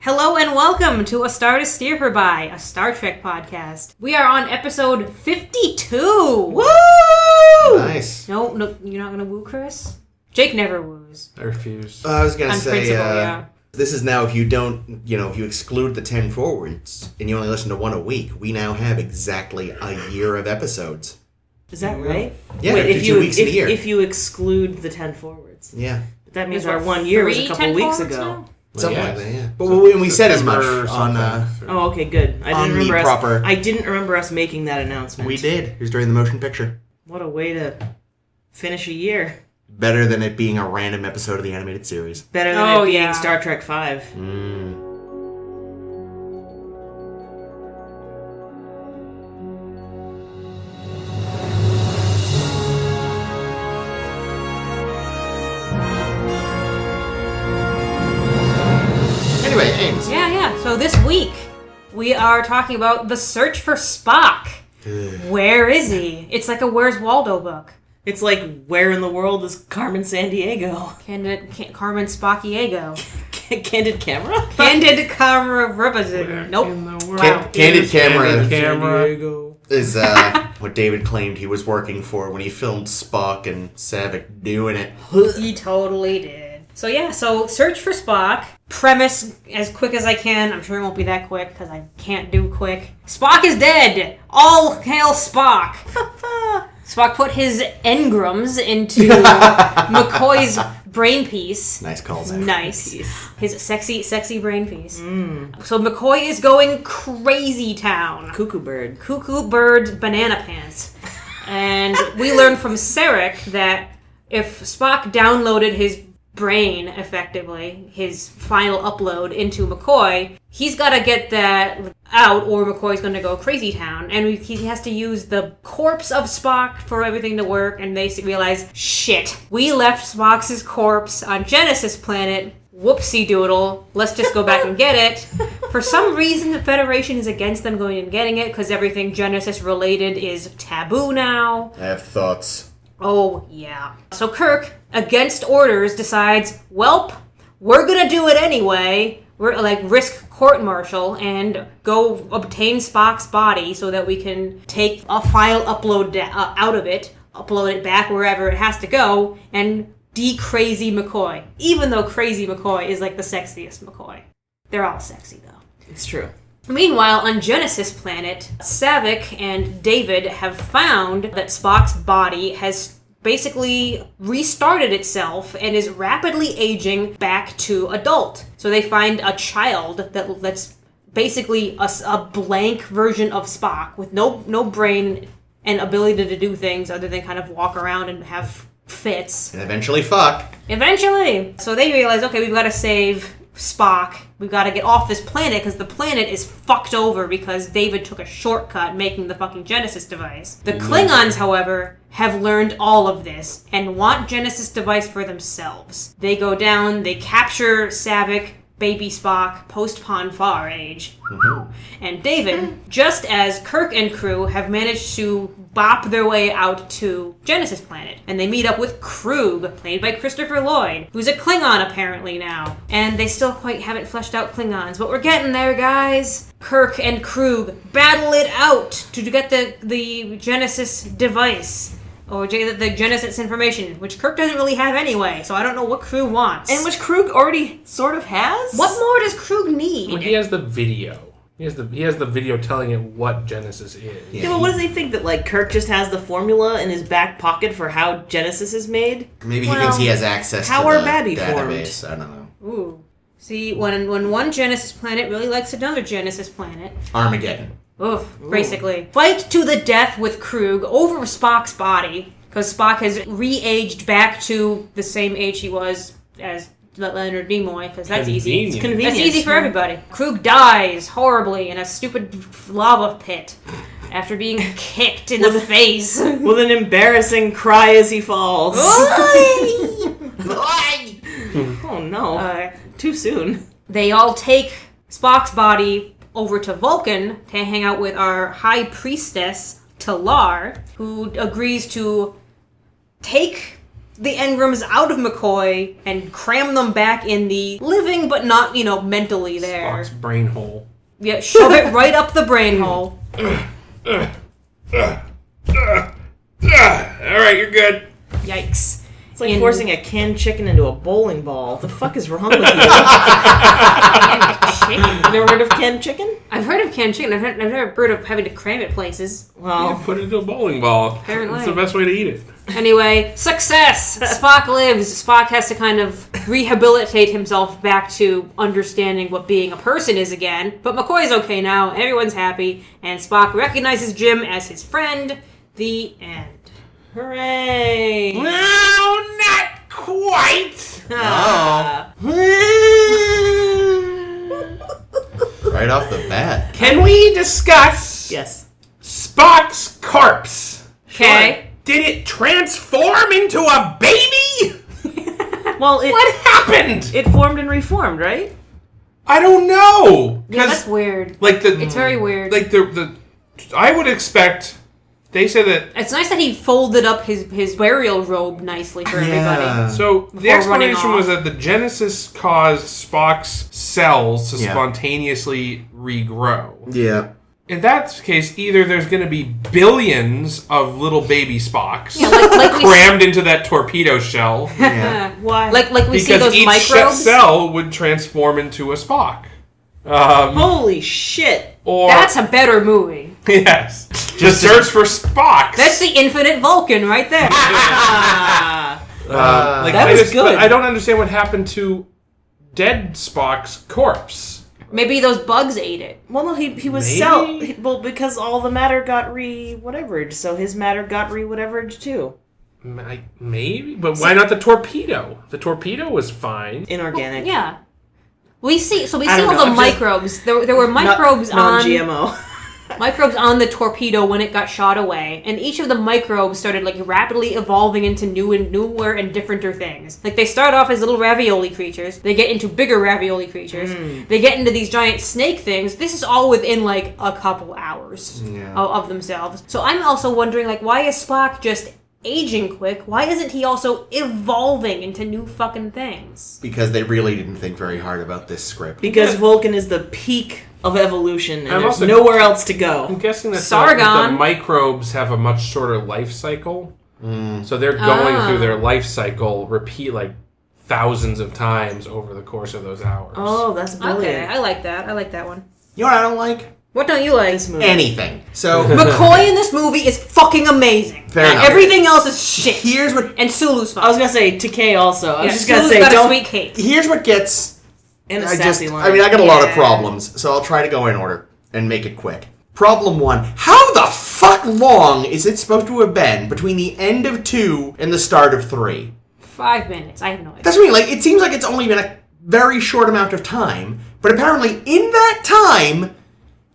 Hello and welcome to A Star to Steer Her By, a Star Trek podcast. We are on episode 52. Woo! Nice. No, you're not gonna woo, Chris? Jake never woos. I refuse. I was gonna say, yeah. This is now if you exclude the 10 forwards and you only listen to one a week, we now have exactly a year of episodes. Is that right? Yeah, wait, 2 weeks in a year. If you exclude the 10 forwards. Yeah. But that means our 1 year was a couple weeks ago. Now? Something like that, yeah. But we said as much on... oh, okay, good. I didn't remember us making that announcement. We did. It was during the motion picture. What a way to finish a year. Better than it being a random episode of the animated series. Better than it being Star Trek 5. Anyway, Ames. Yeah. So this week, we are talking about the search for Spock. Where is he? It's like a Where's Waldo book. It's like, where in the world is Carmen Sandiego? Carmen Spockiego. Candid Camera? Candid Camera representative. Nope. Wow. Candid Camera Diego. is what David claimed he was working for when he filmed Spock and Savick doing it. He totally did. So search for Spock. Premise as quick as I can. I'm sure it won't be that quick because I can't do quick. Spock is dead. All hail Spock. Spock put his engrams into McCoy's brain piece. Nice call, Zach. Nice. His sexy brain piece. So McCoy is going crazy town. Cuckoo bird banana pants. And we learned from Sarek that if Spock downloaded his brain, effectively, his final upload into McCoy, he's got to get that out or McCoy's going to go crazy town. And he has to use the corpse of Spock for everything to work, and they realize, shit, we left Spock's corpse on Genesis planet. Whoopsie doodle. Let's just go back and get it. For some reason, the Federation is against them going and getting it because everything Genesis related is taboo now. I have thoughts. Oh, yeah. So Kirk, against orders, decides, welp, we're gonna do it anyway. We're risk court-martial and go obtain Spock's body so that we can take a file upload out of it, upload it back wherever it has to go, and de-crazy McCoy. Even though crazy McCoy is like the sexiest McCoy. They're all sexy, though. It's true. Meanwhile, on Genesis planet, Savick and David have found that Spock's body has basically restarted itself and is rapidly aging back to adult. So they find a child that's basically a blank version of Spock with no brain and ability to do things other than kind of walk around and have fits. And eventually fuck. Eventually! So they realize, okay, we've got to save Spock. We've got to get off this planet because the planet is fucked over because David took a shortcut making the fucking Genesis device. The Klingons, however, have learned all of this and want Genesis device for themselves. They go down, they capture Savick, baby Spock, post-Ponfar age. And David, just as Kirk and crew have managed to bop their way out to Genesis planet. And they meet up with Krug, played by Christopher Lloyd, who's a Klingon apparently now. And they still quite haven't fleshed out Klingons, but we're getting there, guys. Kirk and Krug battle it out to get the Genesis device. Or the Genesis information, which Kirk doesn't really have anyway, so I don't know what Krug wants. And which Krug already sort of has? What more does Krug need? Well, he has the video. He has the video telling him what Genesis is. Yeah, but what does he think? That, Kirk just has the formula in his back pocket for how Genesis is made? Maybe he thinks he has access to the database. Formed? I don't know. Ooh. See, when one Genesis planet really likes another Genesis planet... Armageddon. Oof, basically. Fight to the death with Krug over Spock's body, because Spock has re-aged back to the same age he was as Leonard Nimoy, because that's easy. It's convenient. That's easy for everybody. Krug dies horribly in a stupid lava pit after being kicked in the face. With an embarrassing cry as he falls. Oh no. Too soon. They all take Spock's body over to Vulcan to hang out with our high priestess, Talar, who agrees to take the engrams out of McCoy and cram them back in the living but not, mentally there. Spock's brain hole. Yeah, shove it right up the brain hole. Alright, you're good. Yikes. It's like forcing a canned chicken into a bowling ball. The fuck is wrong with you? Chicken? Never heard of canned chicken? I've heard of canned chicken. I've never heard of having to cram it places. Well, Put it into a bowling ball. Apparently. It's the best way to eat it. Anyway, success! Spock lives. Spock has to kind of rehabilitate himself back to understanding what being a person is again. But McCoy's okay now. Everyone's happy. And Spock recognizes Jim as his friend. The end. hooray! Well, not quite. Right off the bat. Can we discuss Yes. Spock's corpse? Okay. Did it transform into a baby? Well, What happened? it formed and reformed, right? I don't know. Yeah, that's weird. It's very weird. I would expect. They said that. It's nice that he folded up his burial robe nicely for everybody. Yeah. So the Before running explanation was off. that the Genesis caused Spock's cells to Yeah. spontaneously regrow. Yeah. In that case, either there's going to be billions of little baby Spocks Yeah, like we crammed into that torpedo shell, Yeah. Why? like we see because those each microbes. cell would transform into a Spock. Holy shit! Or That's a better movie. yes, just search for Spocks. That's the Infinite Vulcan right there. Ah. That was good. But I don't understand what happened to dead Spock's corpse. Maybe those bugs ate it. Well, no, he was Maybe? well, because all the matter got whatevered, so his matter got whatevered too. Maybe, but why not the torpedo? The torpedo was fine. Inorganic. Yeah. We see I all don't the know, I'm just- microbes. There were microbes on non-GMO. microbes on the torpedo when it got shot away, and each of the microbes started rapidly evolving into newer and differenter things. Like they start off as little ravioli creatures, they get into bigger ravioli creatures, they get into these giant snake things. This is all within a couple hours of themselves. So I'm also wondering why is Spock just aging quick? Why isn't he also evolving into new fucking things? Because they really didn't think very hard about this script. Because Vulcan is the peak of evolution, and I'm there's also- nowhere else to go. I'm guessing that Sargon. the microbes have a much shorter life cycle. So they're going through their life cycle thousands of times over the course of those hours. Oh, that's brilliant. Okay, I like that. I like that one. You know what I don't like? What don't you like? This movie. Anything. So McCoy in this movie is fucking amazing. Fair And enough. everything else is shit. here's what And Sulu's fun. I was gonna say Takei also. I was just gonna Sulu's say got don't. a sweet cake. here's what gets And a I sassy line. I got a lot of Yeah. problems, so I'll try to go in order and make it quick. Problem 1. How the fuck long is it supposed to have been between the end of 2 and the start of 3? 5 minutes. I have no idea. That's what I mean. It seems like it's only been a very short amount of time, but apparently in that time,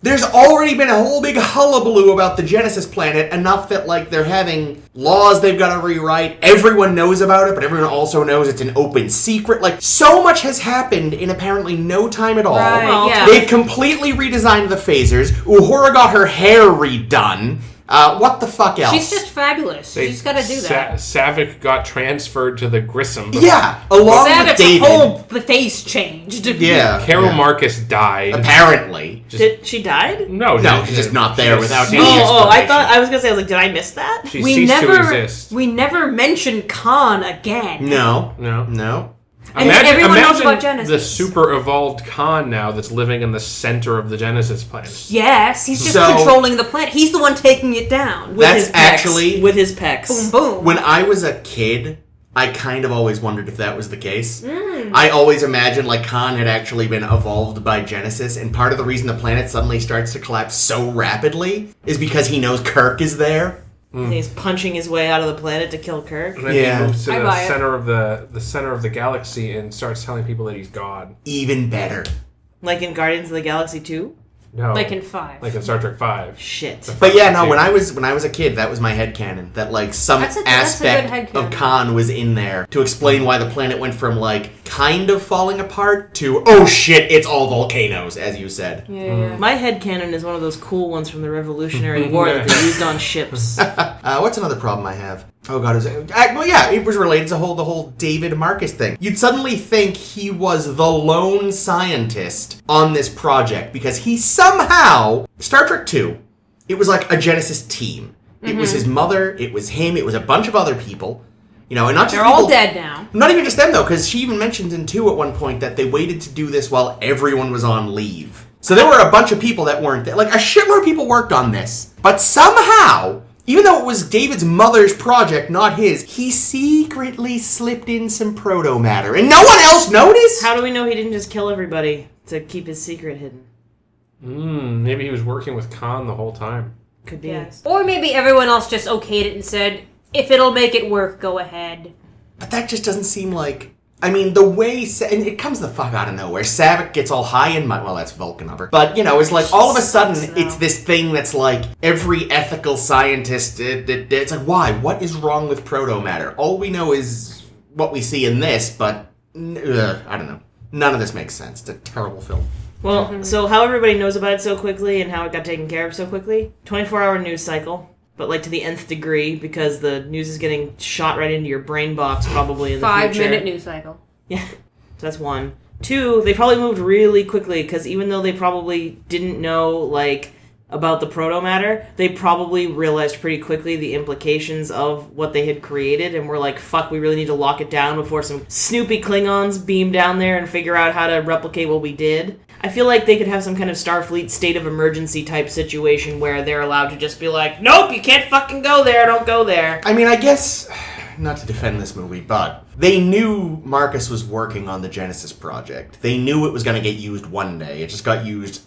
there's already been a whole big hullabaloo about the Genesis planet, enough that, they're having laws they've got to rewrite. Everyone knows about it, but everyone also knows it's an open secret. So much has happened in apparently no time at all. Right, yeah. They've completely redesigned the phasers. Uhura got her hair redone. What the fuck else? She's just fabulous. She's got to do that. Savick got transferred to the Grissom. Yeah, along with Savic's David. whole face changed. Yeah. Carol yeah. Marcus died. Apparently. Did she died? No, she's just not there without she any ceased- I was gonna say, did I miss that? She We ceased to never exist. mentioned Khan again. No. No. No. And everyone knows about Genesis. The super evolved Khan now that's living in the center of the Genesis planet. Yes, he's just So- controlling the planet. He's the one taking it down. With That's his pecs. actually- with his pecs. Boom, boom. When I was a kid, I kind of always wondered if that was the case. I always imagined Khan had actually been evolved by Genesis, and part of the reason the planet suddenly starts to collapse so rapidly is because he knows Kirk is there. And he's punching his way out of the planet to kill Kirk. And then Yeah. he moves to I the buy it. center of the center of the galaxy and starts telling people that he's God. Even better. Like in Guardians of the Galaxy 2? No, Like in 5. like in Star Trek 5. Shit. But yeah, no, when I was a kid, that was my headcanon. That some That's a good aspect headcanon. of Khan was in there to explain why the planet went from kind of falling apart to oh shit, it's all volcanoes, as you said. Yeah. My headcanon is one of those cool ones from the Revolutionary War that they used on ships. What's another problem I have? Oh god, well, yeah, it was related to the whole David Marcus thing. You'd suddenly think he was the lone scientist on this project because he somehow, Star Trek 2, it was like a Genesis team. It was his mother, it was him, it was a bunch of other people. And not just They're people, all dead now. Not even just them though, because she even mentioned in 2 at one point that they waited to do this while everyone was on leave. So there were a bunch of people that weren't there. Like a shitload of people worked on this, but somehow, even though it was David's mother's project, not his, he secretly slipped in some proto-matter. And no one else noticed? How do we know he didn't just kill everybody to keep his secret hidden? Maybe he was working with Khan the whole time. Could be. Yes. Or maybe everyone else just okayed it and said, if it'll make it work, go ahead. But that just doesn't seem like... I mean, the way... And it comes the fuck out of nowhere. Saavik gets all high and mighty... Well, that's Vulcan of her. But, it's like, all of a sudden, it's this thing that's like, every ethical scientist... It's like, why? What is wrong with proto-matter? All we know is what we see in this, but... I don't know. None of this makes sense. It's a terrible film. Well, so how everybody knows about it so quickly and how it got taken care of so quickly? 24-hour news cycle. But, like, to the nth degree, because the news is getting shot right into your brain box, probably, in the future. 5-minute news cycle. Yeah, so that's 1. 2, they probably moved really quickly, because even though they probably didn't know, like, about the proto-matter, they probably realized pretty quickly the implications of what they had created, and were like, fuck, we really need to lock it down before some snoopy Klingons beam down there and figure out how to replicate what we did. I feel like they could have some kind of Starfleet state of emergency type situation where they're allowed to just be like, nope, you can't fucking go there, don't go there. I mean, I guess, not to defend this movie, but they knew Marcus was working on the Genesis project. They knew it was going to get used one day. It just got used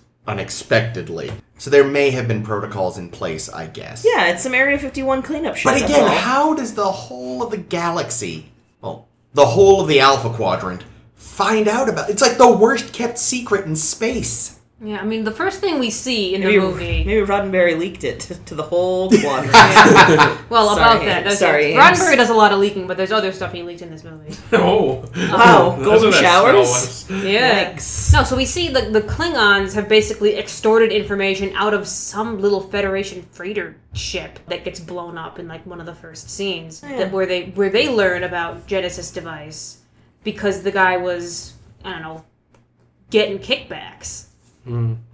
unexpectedly. So there may have been protocols in place, I guess. Yeah, it's some Area 51 cleanup shit. But again, how does the whole of the galaxy, well, the whole of the Alpha Quadrant, find out about it? It's like the worst kept secret in space. Yeah, I mean, the first thing we see in the movie... Maybe Roddenberry leaked it to the whole quadrant. Well, Sorry, about that. sorry, Roddenberry does a lot of leaking, but there's other stuff he leaked in this movie. Oh. Wow, That's golden what that showers? smell was. Yeah. Yikes. No, so we see the Klingons have basically extorted information out of some little Federation freighter ship that gets blown up in like one of the first scenes, where they learn about Genesis device because the guy was, I don't know, getting kickbacks.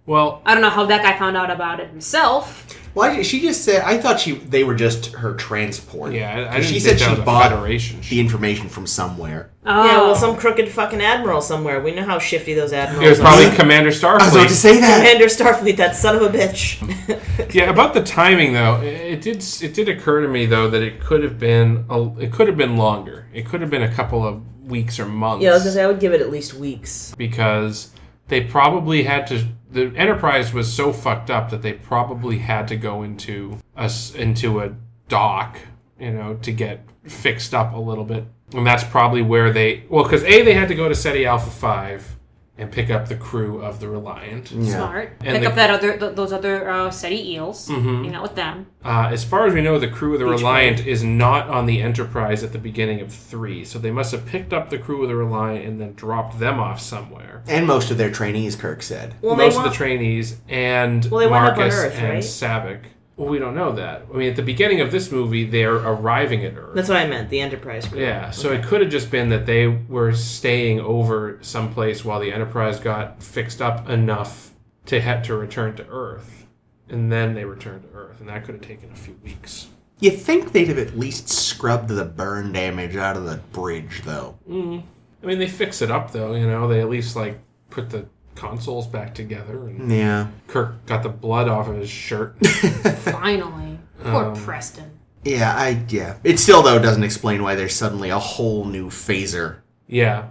Well, I don't know how that guy found out about it himself. Why she just said? I thought they were just her transport. yeah, I didn't She think said that she was bought a Federation. the information from somewhere. Oh. Yeah, well, some crooked fucking admiral somewhere. We know how shifty those admirals It was probably are. Commander Starfleet. I was about to say that. Commander Starfleet, that son of a bitch. Yeah, about the timing though, it did occur to me though that it could have been longer. It could have been a couple of weeks or months. Yeah, I was gonna say I would give it at least weeks. Because they probably had to. The Enterprise was so fucked up that they probably had to go into a dock, to get fixed up a little bit, and that's probably where because they had to go to SETI Alpha 5 and pick up the crew of the Reliant. Yeah. Smart. And Pick up those other SETI eels. Hang out with them. As far as we know, the crew of the Reliant is not on the Enterprise at the beginning of 3, so they must have picked up the crew of the Reliant and then dropped them off somewhere. And most of their trainees, Kirk said. Well, Most of the trainees and they wound up on Marcus Earth, and right? Saavik. Well, we don't know that. I mean, at the beginning of this movie, they're arriving at Earth. That's what I meant, the Enterprise crew. Yeah, so it could have just been that they were staying over someplace while the Enterprise got fixed up enough to have to return to Earth. And then they returned to Earth, and that could have taken a few weeks. You think they'd have at least scrubbed the burn damage out of the bridge, though? I mean, they fix it up, though, They at least, put the consoles back together. And Yeah. Kirk got the blood off of his shirt. Finally. Poor Preston. Yeah, It still, though, doesn't explain why there's suddenly a whole new phaser, Yeah,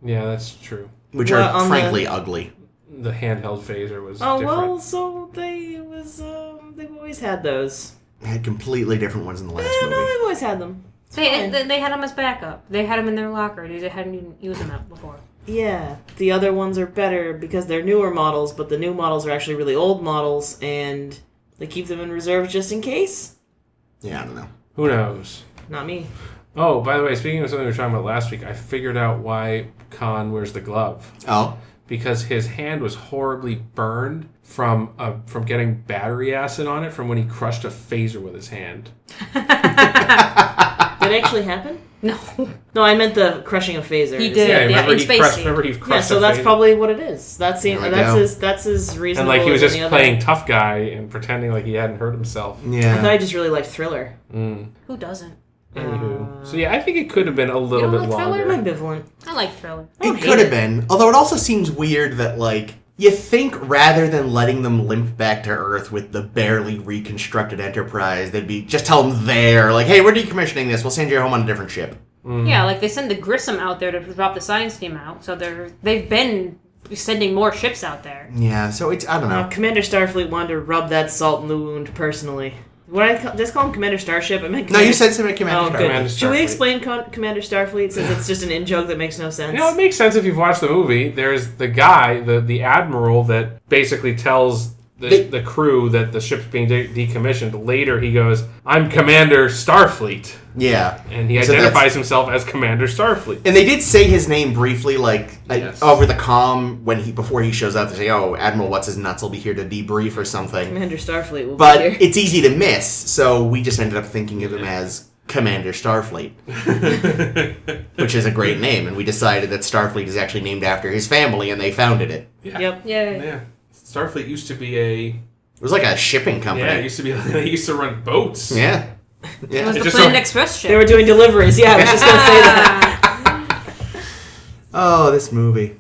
that's true. which Well, are, on frankly, ugly. The handheld phaser was Oh, different. well, so they've always had those. Had completely different ones in the last No, movie. they've always had them. It's They fine. had them as backup. They had them in their locker. They hadn't even used them before. Yeah, the other ones are better because they're newer models, but the new models are actually really old models, and they keep them in reserve just in case. Yeah, I don't know. Who knows? Not me. Oh, by the way, speaking of something we were talking about last week, I figured out why Khan wears the glove. Oh? Because his hand was horribly burned from getting battery acid on it from when he crushed a phaser with his hand. Did it actually happen? No. No, I meant the crushing of phasers. He did. Yeah, remember in he Space crushed. Scene. Remember he crushed. Yeah, so a that's phaser? probably what it is. That's There we that's go. his And reasonable. like he was as just any other. playing tough guy and pretending like he hadn't hurt himself. I Yeah. thought I just really liked Thriller. Who doesn't? Anywho, so yeah, I think it could have been a little You bit don't like Thriller? longer. I'm ambivalent. I like Thriller. don't It hate could have it. been. Although it also seems weird that, like, you think rather than letting them limp back to Earth with the barely reconstructed Enterprise, they'd be just tell them there, like, hey, we're decommissioning this. We'll send you home on a different ship. Yeah, like they send the Grissom out there to drop the science team out, so they've been sending more ships out there. Yeah, so it's, I don't know. Commander Starfleet wanted to rub that salt in the wound personally. What just call him Commander Starship? I meant No, Commander... you said something Commander Oh, Starfleet. good. Commander Should we Starfleet. explain Commander Starfleet since it's just an in-joke that makes no sense? You know, it makes sense if you've watched the movie. There's the guy, the admiral, that basically tells the crew that the ship's being decommissioned. Later, he goes, "I'm Commander Starfleet," Yeah. and he So identifies himself as Commander Starfleet. And they did say his name briefly, like, Yes. over the comm before he shows up. They say, "Oh, Admiral What's His Nuts will be here to debrief or something." Commander Starfleet will But be here. it's easy to miss, so we just ended up thinking of him as Commander Starfleet, which is a great name. And we decided that Starfleet is actually named after his family, and they founded it. Yeah. Yep. Yeah. Yeah. Starfleet used to be a It was like a shipping company. yeah. It used to be they used to run boats. Yeah. It was Yeah. the just Planet so- Express ship. They were doing deliveries. Yeah, I was just gonna say that. Oh, this movie.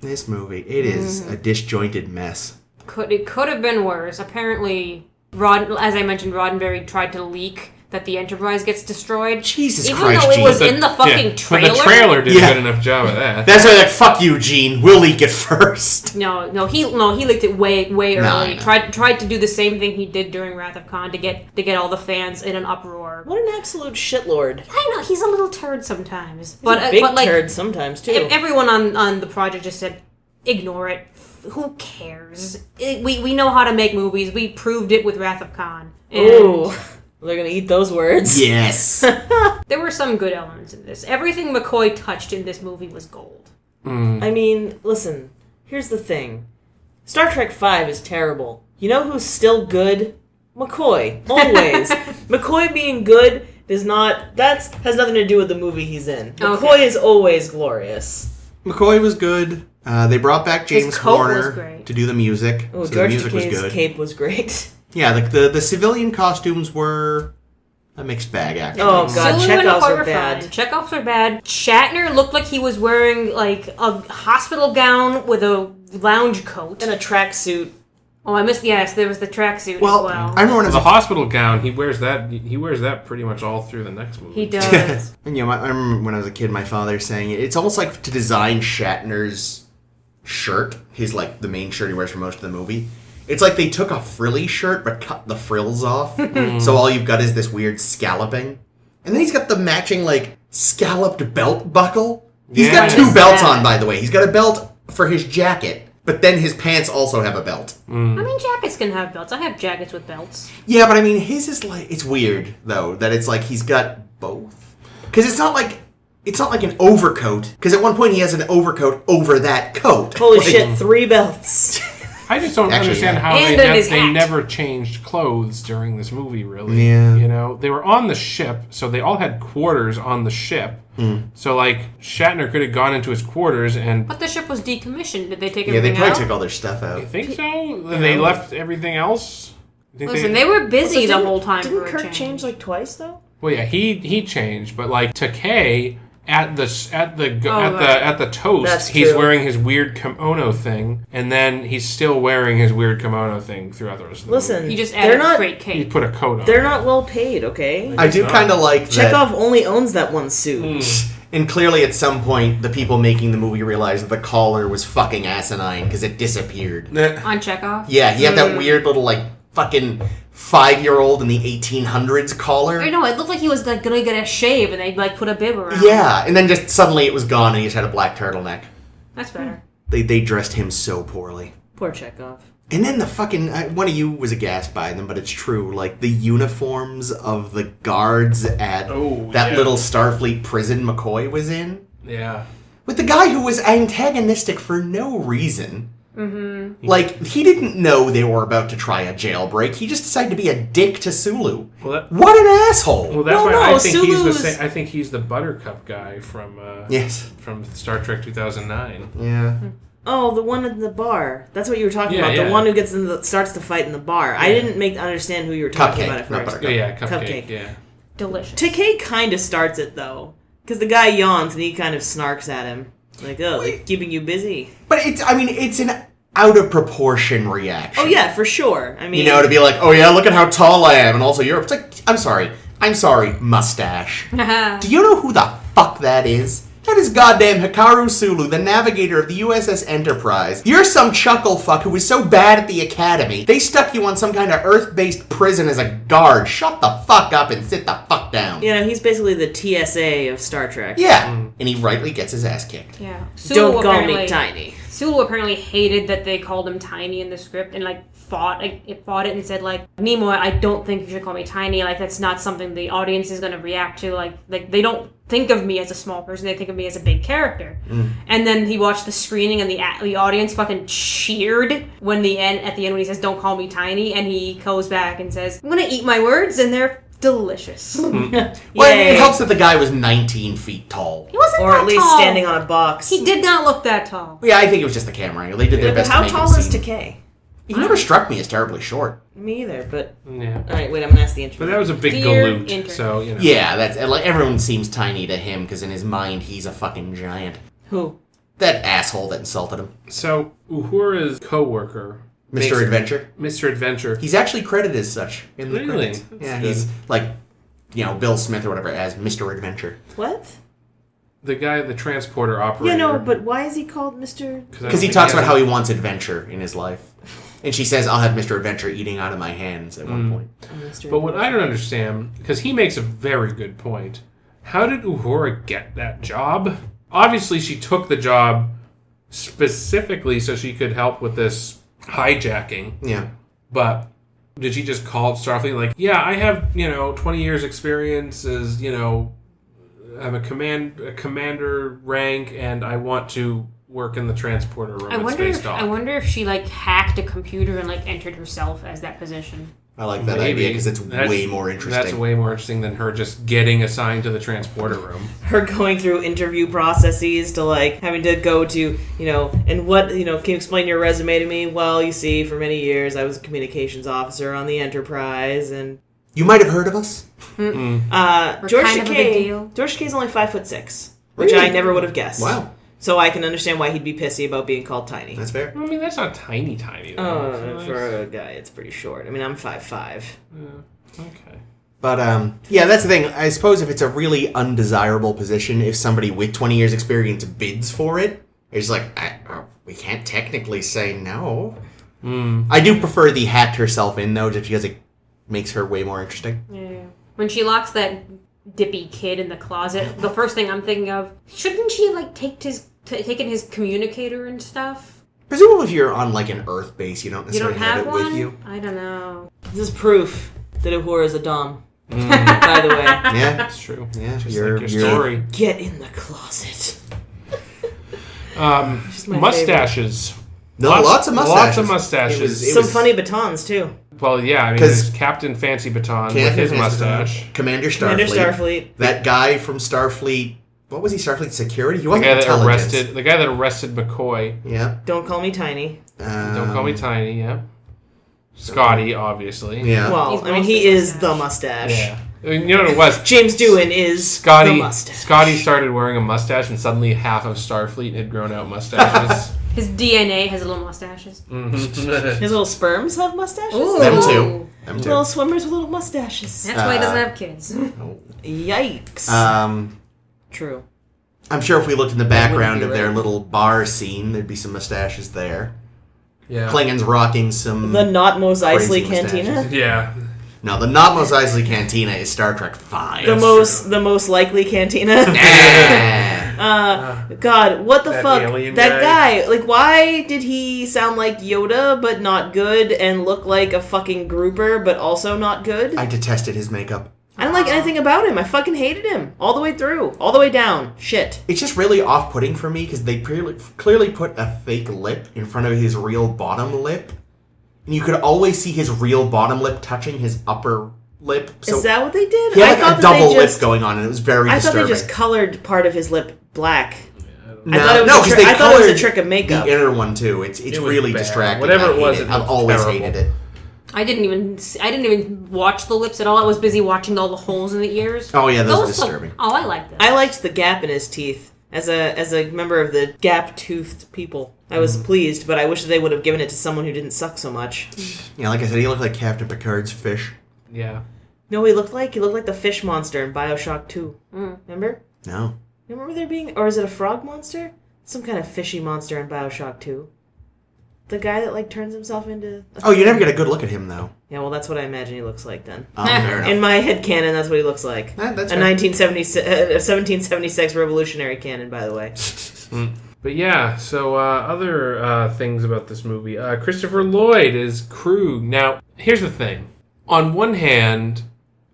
This movie. It is a disjointed mess. It could have been worse. Apparently, as I mentioned, Roddenberry tried to leak that the Enterprise gets destroyed. Jesus Even Christ, though it Gene. was in the fucking trailer. But the trailer did Yeah. a good enough job of that. That's why they're like, fuck you, Gene. We'll leak it first. No, he leaked it way early. I know. Tried to do the same thing he did during Wrath of Khan to get all the fans in an uproar. What an absolute shitlord. I know he's a little turd sometimes, But a big but like turd sometimes too. everyone on the project just said, ignore it. Who cares? We know how to make movies. We proved it with Wrath of Khan. And Ooh, they're gonna eat those words. Yes. there were some good elements in this. Everything McCoy touched in this movie was gold. I mean, listen. Here's the thing. Star Trek V is terrible. You know who's still good? McCoy. Always. McCoy being good has nothing to do with the movie he's in. McCoy is always glorious. McCoy was good. They brought back His James coat was Horner great. to do the music. Oh, so the George music was Takei's good. cape was great. Yeah, the civilian costumes were a mixed bag, actually. Oh, God. Sulu and Chekhov's McCoy were were bad. fine. Chekhovs were bad. Shatner looked like he was wearing like a hospital gown with a lounge coat. And a tracksuit. Oh, I missed. Yes, there was the tracksuit Well, as well. I remember when I was The hospital gown, he wears that pretty much all through the next movie. He does. And, I remember when I was a kid, my father saying it's almost like to design Shatner's shirt, his like the main shirt he wears for most of the movie. It's like they took a frilly shirt but cut the frills off, so all you've got is this weird scalloping. And then he's got the matching like scalloped belt buckle. He's got Yeah. two What is belts that? on, by the way. He's got a belt for his jacket, but then his pants also have a belt. I mean, jackets can have belts. I have jackets with belts. Yeah, but I mean, his is like it's weird though that it's like he's got both because it's not like an overcoat. Because at one point he has an overcoat over that coat. Holy Like, shit, 3 belts. I just don't Actually, understand yeah. how And they, in his they hat. never changed clothes during this movie, really. Yeah. You know, they were on the ship, so they all had quarters on the ship. So, like, Shatner could have gone into his quarters and... But the ship was decommissioned. Did they take Yeah, they everything probably out? took all their stuff out. I think so? And they left everything else? I think Listen, they were busy the Didn't- whole time. Didn't for a Kirk change like twice though? Well, yeah, he changed, but, like, Takei... At the toast, That's he's true. wearing his weird kimono thing, and then he's still wearing his weird kimono thing throughout the rest of the movie. Listen, He just they're added not. great He cape. put a coat on. They're not well paid, okay? I do kind of like that. Chekhov only owns that one suit. And clearly, at some point, the people making the movie realized that the collar was fucking asinine because it disappeared. On Chekhov? Yeah, he had that weird little like fucking 5-year-old in the 1800s collar. I know, it looked like he was like, gonna get a shave and they'd like put a bib around. Yeah, and then just suddenly it was gone and he just had a black turtleneck. That's better. They dressed him so poorly. Poor Chekhov. And then the fucking one of you was aghast by them, but it's true. Like the uniforms of the guards at that yeah. little Starfleet prison McCoy was in, Yeah. with the guy who was antagonistic for no reason. Mm-hmm. Like, he didn't know they were about to try a jailbreak. He just decided to be a dick to Sulu. Well, what an asshole! Well, that's Well, why no, I think he's the Sulu's- I think he's the Buttercup guy from Yes. from Star Trek 2009. Yeah. Oh, the one in the bar. That's what you were talking Yeah, about. yeah. The one who starts the fight in the bar. I didn't understand who you were talking about at Cupcake, not first. Buttercup. Yeah, Cupcake. yeah. Delicious. Takei kind of starts it though, because the guy yawns and he kind of snarks at him, like, "Oh, they're keeping you busy." But it's an out of proportion reaction. Oh yeah, for sure. I mean, You know, to be like, oh yeah, look at how tall I am, and also Europe. It's like, I'm sorry, mustache. Do you know who the fuck that is? That is goddamn Hikaru Sulu, the navigator of the USS Enterprise. You're some chuckle fuck who was so bad at the academy, they stuck you on some kind of Earth-based prison as a guard. Shut the fuck up and sit the fuck down. you know, he's basically the TSA of Star Trek. Yeah, and he rightly gets his ass kicked. Yeah. Don't call me tiny. Sulu apparently hated that they called him Tiny in the script and fought it and said Nimoy, I don't think you should call me Tiny. That's not something the audience is going to react to. Like they don't think of me as a small person. They think of me as a big character. And then he watched the screening and the audience fucking cheered at the end when he says don't call me Tiny, and he goes back and says I'm going to eat my words and they're delicious. Well, it helps that the guy was 19 feet tall. He wasn't Or that at least tall. standing on a box. He did not look that tall. Yeah, I think it was just the camera angle. They did their best How to make tall him is seem... Takei? He never struck me as terribly short. Me either, but... Yeah. Alright, wait, I'm gonna ask the interview. But that was a big Dear galoot, intern. so, you know. Yeah, that's everyone seems tiny to him because in his mind he's a fucking giant. Who? That asshole that insulted him, So, Uhura's co-worker... Mr. Adventure. Mr. Adventure. He's actually credited as such in the Really? credits. That's Yeah, good. he's Bill Smith or whatever as Mr. Adventure What? The guy, the transporter operator. Yeah, no, but why is he called Mr... because he talks about how he wants adventure in his life, and she says, "I'll have Mr. Adventure eating out of my hands" at one point. But what I don't understand, because he makes a very good point, how did Uhura get that job? Obviously, she took the job specifically so she could help with this hijacking. Yeah. But did she just call Starfleet yeah, I have, 20 years experience as, I'm a commander rank and I want to work in the transporter room at Space Dock. I wonder if she hacked a computer and entered herself as that position. I like that idea because it's way more interesting. That's way more interesting than her just getting assigned to the transporter room. Her going through interview processes to having to go to, and what, can you explain your resume to me? Well, you see, for many years I was a communications officer on the Enterprise, and You might have heard of us. George kind of a big deal. George Takei's only 5'6", which Really? I never would have guessed. Wow. So I can understand why he'd be pissy about being called tiny. That's fair. I mean, that's not tiny, though. For a guy, it's pretty short. I mean, I'm 5'5". Okay. But, yeah, that's the thing. I suppose if it's a really undesirable position, if somebody with 20 years experience bids for it, it's we can't technically say no. I do prefer the hacked herself in, though, just because it makes her way more interesting. Yeah. When she locks that dippy kid in the closet, the first thing I'm thinking of, shouldn't she taken his communicator and stuff? Presumably if you're on, an Earth base, you don't You don't necessarily have have it one? with you. I don't know. This is proof that Uhura is a dom. By the way. Yeah. That's true. Yeah, Just you're- like your you're- story. Get in the closet. my Mustaches. No, lots of mustaches. Lots of mustaches. It Some was- funny batons, too. Well, yeah, I mean, 'Cause- there's Captain Fancy Baton with Captain his Fancy mustache. Commander Starfleet. Commander Starfleet. That guy from Starfleet. What was he? Starfleet Security? He The wasn't guy that intelligence. arrested McCoy. Yeah. Don't call me tiny. Don't call me Tiny. Yeah. Scotty, obviously. Yeah. Well, He's I mean, mostly he is mustache. the mustache. Yeah. I mean, you know what it was? James Doohan is the Scotty. mustache. Scotty started wearing a mustache, and suddenly half of Starfleet had grown out mustaches. His DNA has little mustaches. His little sperms have mustaches? Ooh. Them too. Them too. Little swimmers with little mustaches. That's why he doesn't have kids. Yikes. True. I'm sure if we looked in the wouldn't background be of their right. little bar scene, there'd be some mustaches there. Yeah. Klingons rocking some. The not Mos Eisley crazy Cantina. mustaches. Yeah. No, the not Mos Eisley Cantina is Star Trek V. The most likely cantina. God, what the That fuck? alien That guy? guy. Why did he sound like Yoda but not good and look like a fucking grouper but also not good? I detested his makeup. I don't like anything about him. I fucking hated him. All the way through. All the way down. Shit. It's just really off-putting for me because they clearly put a fake lip in front of his real bottom lip. And you could always see his real bottom lip touching his upper lip. So is that what they did? he had like a double lip going on, and it was very disturbing. I thought they just colored part of his lip black. No, I thought it was a trick of makeup. The inner one too. It's really bad. distracting. Whatever it was, I've always hated it. I didn't even watch the lips at all. I was busy watching all the holes in the ears. Oh yeah, those are disturbing. I liked that. I liked the gap in his teeth. As a member of the gap-toothed people, I was pleased, but I wish they would have given it to someone who didn't suck so much. Yeah, like I said, he looked like Captain Picard's fish. Yeah. No, he looked like the fish monster in BioShock 2. Remember? No. You remember there being, or is it a frog monster? Some kind of fishy monster in BioShock 2. The guy that like turns himself into. Oh, you never get a good look at him though. Yeah, well, that's what I imagine he looks like then. Oh, fair enough. In my head canon, that's what he looks like. That's a 1776 revolutionary canon, by the way. But yeah, so other things about this movie. Christopher Lloyd is Krug. Now, here's the thing. On one hand,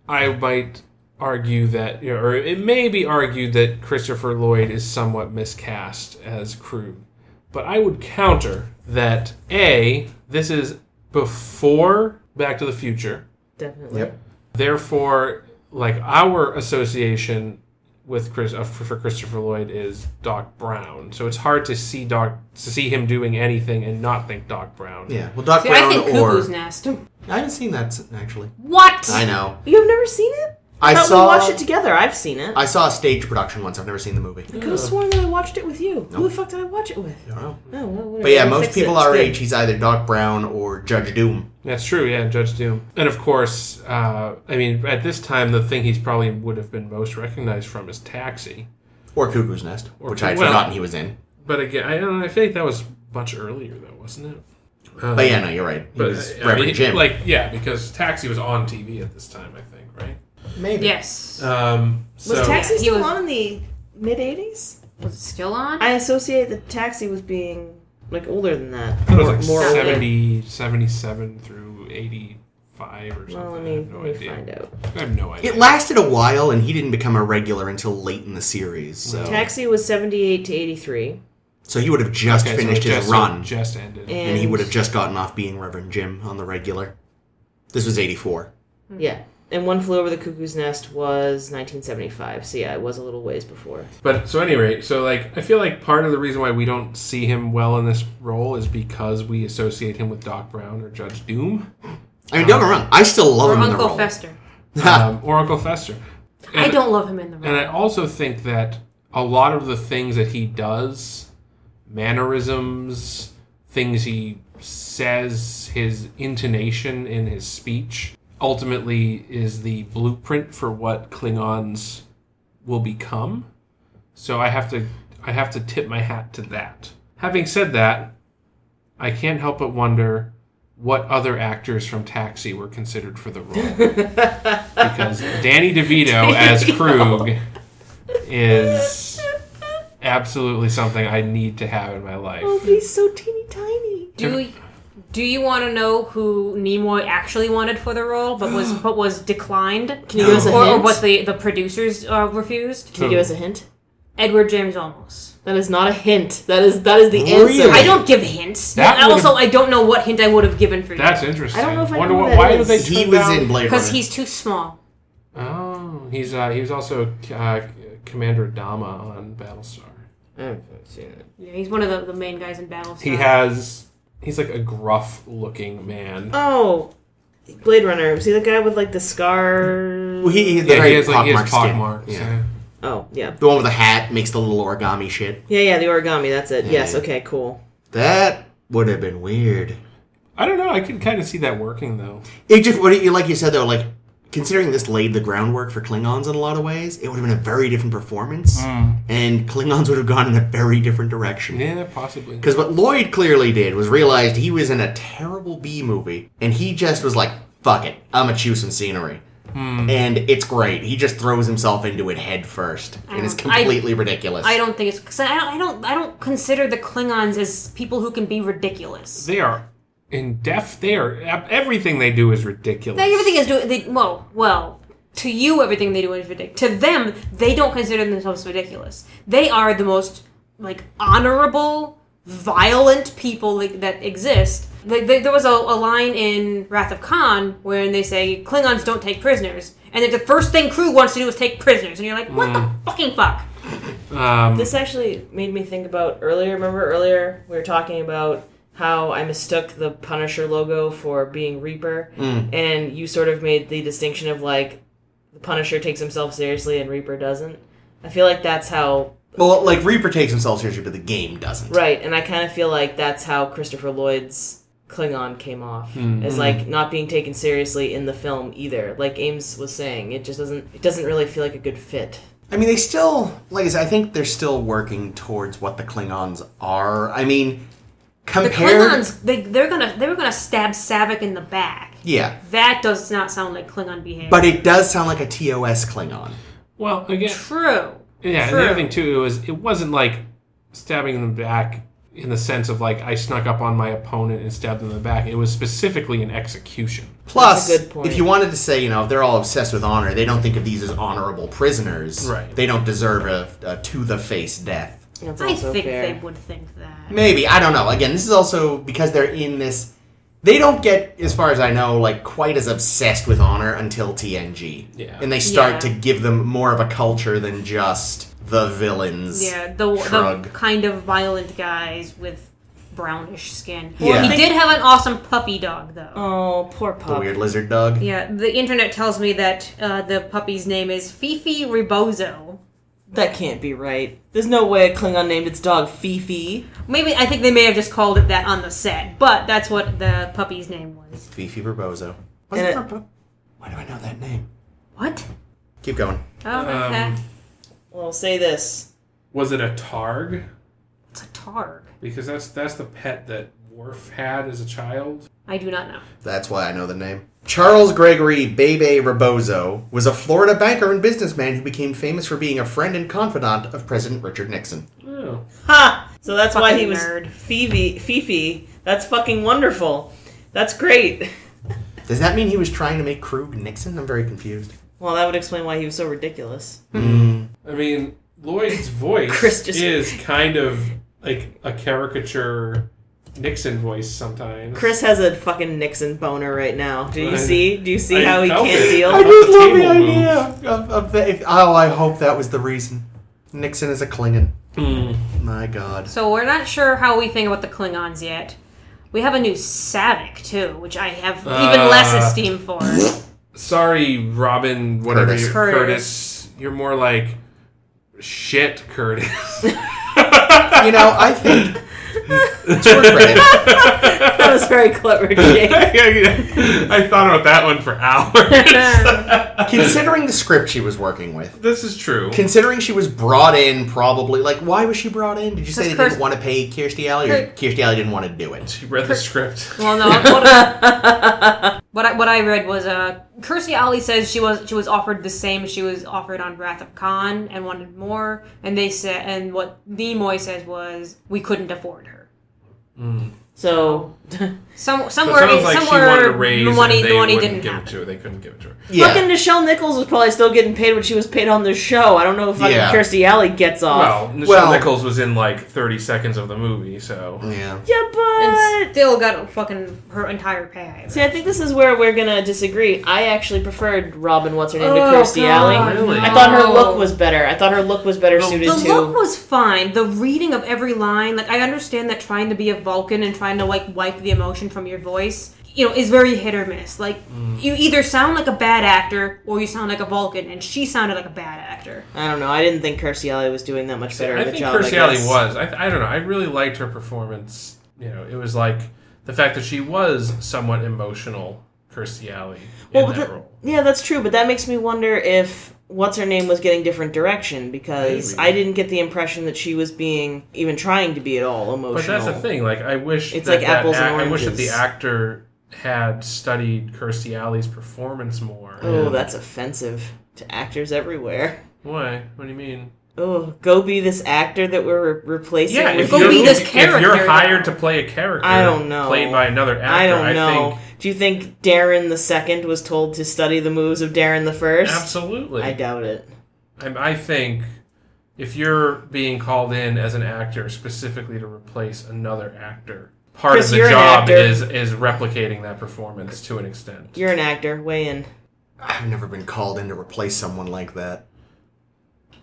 I might argue that, or it may be argued that Christopher Lloyd is somewhat miscast as Krug. But I would counter that, A, this is before Back to the Future. Definitely. Yep. Therefore, like, our association with for Christopher Lloyd is Doc Brown. So it's hard to see him doing anything and not think Doc Brown. Yeah. Well, Doc See, Brown I think Cuckoo's Nest. I haven't seen that actually. What? I know. You've never seen it? I thought we watched it together. I've seen it. I saw a stage production once. I've never seen the movie. I could have sworn that I watched it with you. Nope. Who the fuck did I watch it with? I don't know. Oh, well, whatever. But yeah, I'll most fix people it. our It's age, he's either Doc Brown or Judge Doom. That's true, yeah, Judge Doom. And of course, I mean, at this time, the thing he's probably would have been most recognized from is Taxi. Or Cuckoo's Nest, which I'd forgotten he was in. But again, I don't know, I feel like that was much earlier, though, wasn't it? But yeah, no, you're right. He was Reverend Jim. Because Taxi was on TV at this time, I think, right? Maybe. Yes. Was Taxi he still was- on in the mid-'80s? Was it still on? I associate the Taxi with being, like, older than that. It was like more older. 77 through 85 or something. Well, let I me, have no let me idea. find out. I have no idea. It lasted a while, and he didn't become a regular until late in the series. So, Taxi was 78 to 83. so he would have just Okay, so finished it his run, just ended. and he would have just gotten off being Reverend Jim on the regular. This was 84. Yeah. And One Flew Over the Cuckoo's Nest was 1975. So yeah, it was a little ways before. But so anyway, so like I feel like part of the reason why we don't see him well in this role is because we associate him with Doc Brown or Judge Doom. I mean, don't get me wrong. I still love or him in the Uncle role. Fester. Or Uncle Fester. I don't love him in the role. And I also think that a lot of the things that he does, mannerisms, things he says, his intonation in his speech, ultimately is the blueprint for what Klingons will become. So I have to tip my hat to that. Having said that, I can't help but wonder what other actors from Taxi were considered for the role. Because Danny DeVito as Krug is absolutely something I need to have in my life. Oh, he's so teeny tiny. Do you want to know who Nimoy actually wanted for the role, but was declined? Can you give us a or hint? what the producers refused? Can you give us a hint? Edward James Olmos. That is not a hint. That is the answer. Really? I don't give hints. That Also, I don't know what hint I would have given for you. That's interesting. I don't know if I Wonder know what, who that why is. did they He turn was down? in Blade Because Runner. he's too small. Oh, he was also Commander Adama on Battlestar. I haven't seen it. Yeah, he's one of the main guys in Battlestar. He's like a gruff-looking man. Oh, Blade Runner. Was he the guy with like the scar? Well, he He has pockmarks. Yeah. Yeah. Oh, yeah. The one with the hat makes the little origami shit. Yeah, the origami. That's it. Yeah. Yes. Okay. Cool. That would have been weird. I don't know. I can kind of see that working though. It just, like you said though, like, considering this laid the groundwork for Klingons in a lot of ways, it would have been a very different performance, and Klingons would have gone in a very different direction. Yeah, possibly. Because what Lloyd clearly did was realized he was in a terrible B movie, and he just was like, fuck it, I'm gonna choose some scenery. And it's great. He just throws himself into it head first, and it's completely ridiculous. I don't think it's because I don't consider the Klingons as people who can be ridiculous. They are in depth. They are everything they do is ridiculous. Everything is doing. Well, To you, everything they do is ridiculous. To them, they don't consider themselves ridiculous. They are the most, like, honorable, violent people that exist. There was a line in Wrath of Khan where they say, Klingons don't take prisoners. And then the first thing crew wants to do is take prisoners. And you're like, what the fucking fuck? This actually made me think about earlier. Remember earlier we were talking about how I mistook the Punisher logo for being Reaper, and you sort of made the distinction of like the Punisher takes himself seriously and Reaper doesn't. I feel like that's how. Well, like Reaper takes himself seriously, but the game doesn't. Right, and I kind of feel like that's how Christopher Lloyd's Klingon came off, as like not being taken seriously in the film either. Like Ames was saying, it just doesn't really feel like a good fit. I mean, they still, like I said, I think they're still working towards what the Klingons are. I mean, compared... The Klingons, they were gonna stab Saavik in the back. Yeah. That does not sound like Klingon behavior. But it does sound like a TOS Klingon. Well, again... True. Yeah, True. and the other thing, too, it wasn't like stabbing in the back in the sense of, like, I snuck up on my opponent and stabbed them in the back. It was specifically an execution. Plus, That's a good point. if you wanted to say, if they're all obsessed with honor, they don't think of these as honorable prisoners. Right. They don't deserve a to-the-face death. That's I also think fair. they would think that. Maybe. I don't know. Again, this is also because they're in this... They don't get, as far as I know, like quite as obsessed with honor until TNG. Yeah. And they start Yeah. to give them more of a culture than just the villains. Yeah, the Shrug. kind of violent guys with brownish skin. Yeah. He did have an awesome puppy dog, though. Oh, poor The pup. weird lizard dog. Yeah, the internet tells me that the puppy's name is Fifi Rebozo. That can't be right. There's no way a Klingon named its dog Fifi. Maybe, I think they may have just called it that on the set, but that's what the puppy's name was. Fifi Barbozo. And it- Why do I know that name? What? Keep going. Oh, okay. Well, say this. Was it a Targ? It's a Targ. Because that's the pet that Worf had as a child. I do not know. That's why I know the name. Charles Gregory Bebe Rebozo was a Florida banker and businessman who became famous for being a friend and confidant of President Richard Nixon. Oh. Ha! So that's why he Fucking was nerd. Fifi. That's fucking wonderful. That's great. Does that mean he was trying to make Krug Nixon? I'm very confused. Well, that would explain why he was so ridiculous. I mean, Lloyd's voice Chris just- is kind of like a caricature Nixon voice sometimes. Chris has a fucking Nixon boner right now. Do you see? Do you see I how he felt can't it. deal? I just the love the table idea of the... Oh, I hope that was the reason. Nixon is a Klingon. My God. So we're not sure how we think about the Klingons yet. We have a new Saavik, too, which I have even less esteem for. Sorry, Robin, whatever Curtis. Curtis. You're more like shit, Curtis. I think... To her credit, That was very clever, Jake. I thought about that one for hours. considering the script she was working with, This is true. considering she was brought in probably... Like, why was she brought in? Did you say they Because didn't want to pay Kirstie Alley, or Kirstie Alley didn't want to do it? She read the script. Well, no. What I read was Kirstie Alley says she was offered the same as she was offered on Wrath of Khan and wanted more, and what Nimoy says was we couldn't afford her. So, So Somewhere, it sounds like she wanted a raise the money and they didn't wouldn't give it happen. to her. They couldn't give it to her. fucking Nichelle Nichols was probably still getting paid what she was paid on the show. I don't know if fucking Yeah. Kirstie Alley gets off. Well, Nichelle Well- Nichols was in like 30 seconds of the movie, so... Yeah. Yeah, but... And still got fucking her entire pay. See, I think this is where we're gonna disagree. I actually preferred Robin, what's her name, to Oh, Kirstie God, Alley. Really? I thought her look was better. I thought her look was better suited The to... look was fine. The reading of every line, like I understand that trying to be a Vulcan and trying to like wipe the emotion from your voice, is very hit or miss. Like you either sound like a bad actor or you sound like a Vulcan, and she sounded like a bad actor. I don't know. I didn't think Kirstie Alley was doing that much better I of a think job. Kirstie I Alley guess. was. I don't know. I really liked her performance. It was like the fact that she was somewhat emotional, Kirstie Alley, in Well, that role. yeah, that's true. But that makes me wonder if what's her name was getting different direction, because Maybe. I didn't get the impression that she was even trying to be at all emotional. But that's the thing. Like, I wish It's that like apples and I wish that the oranges. actor had studied Kirstie Alley's performance more. Oh, that's offensive to actors everywhere. Why? What do you mean? Oh, go be this actor that we're replacing. Yeah, with if Go you're, be this if you're character, hired though. to play a character, I don't know. played by another actor, I don't know. think Do you think Darren II was told to study the moves of Darren I? Absolutely. I doubt it. I think if you're being called in as an actor specifically to replace another actor, part Chris, of the you're an job actor. is replicating that performance to an extent. You're an actor. Weigh in. I've never been called in to replace someone like that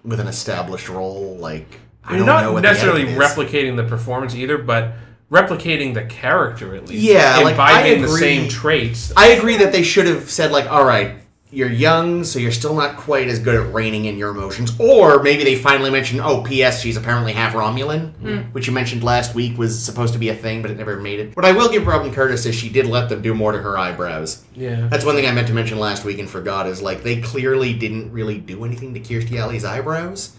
with an established role. Like, I don't know Not what necessarily the editing is. replicating the performance either, but replicating the character at least. Yeah, like, I imbibing the agree. same traits. I agree that they should have said, like, all right, you're young, so you're still not quite as good at reining in your emotions. Or maybe they finally mentioned, oh, P.S., she's apparently half Romulan, which you mentioned last week was supposed to be a thing, but it never made it. What I will give Robin Curtis is she did let them do more to her eyebrows. Yeah. That's one thing I meant to mention last week and forgot, is, like, they clearly didn't really do anything to Kirstie Alley's eyebrows.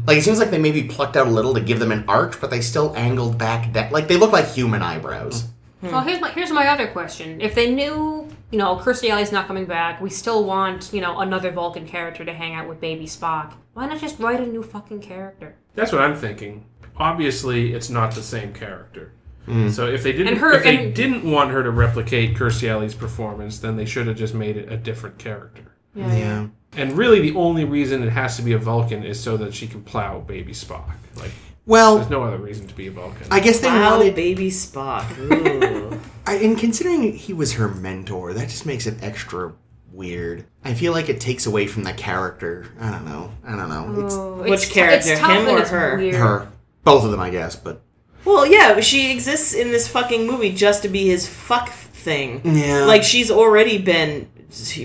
Like, it seems like they maybe plucked out a little to give them an arch, but they still angled back down. Like, they look like human eyebrows. Well, here's my other question. If they knew, Kirstie Alley's not coming back, we still want, another Vulcan character to hang out with baby Spock, why not just write a new fucking character? That's what I'm thinking. Obviously, it's not the same character. So if they didn't, didn't want her to replicate Kirstie Alley's performance, then they should have just made it a different character. Yeah. And really, the only reason it has to be a Vulcan is so that she can plow baby Spock. Like, Well, there's no other reason to be a Vulcan. I guess they Wow, wanted... baby Spock. Ooh. And considering he was her mentor, that just makes it extra weird. I feel like it takes away from the character. I don't know. It's Which character, it's tough him and or it's her? weird. her. Both of them, I guess, but... Well, yeah, but she exists in this fucking movie just to be his fuck thing. Yeah. Like, she's already been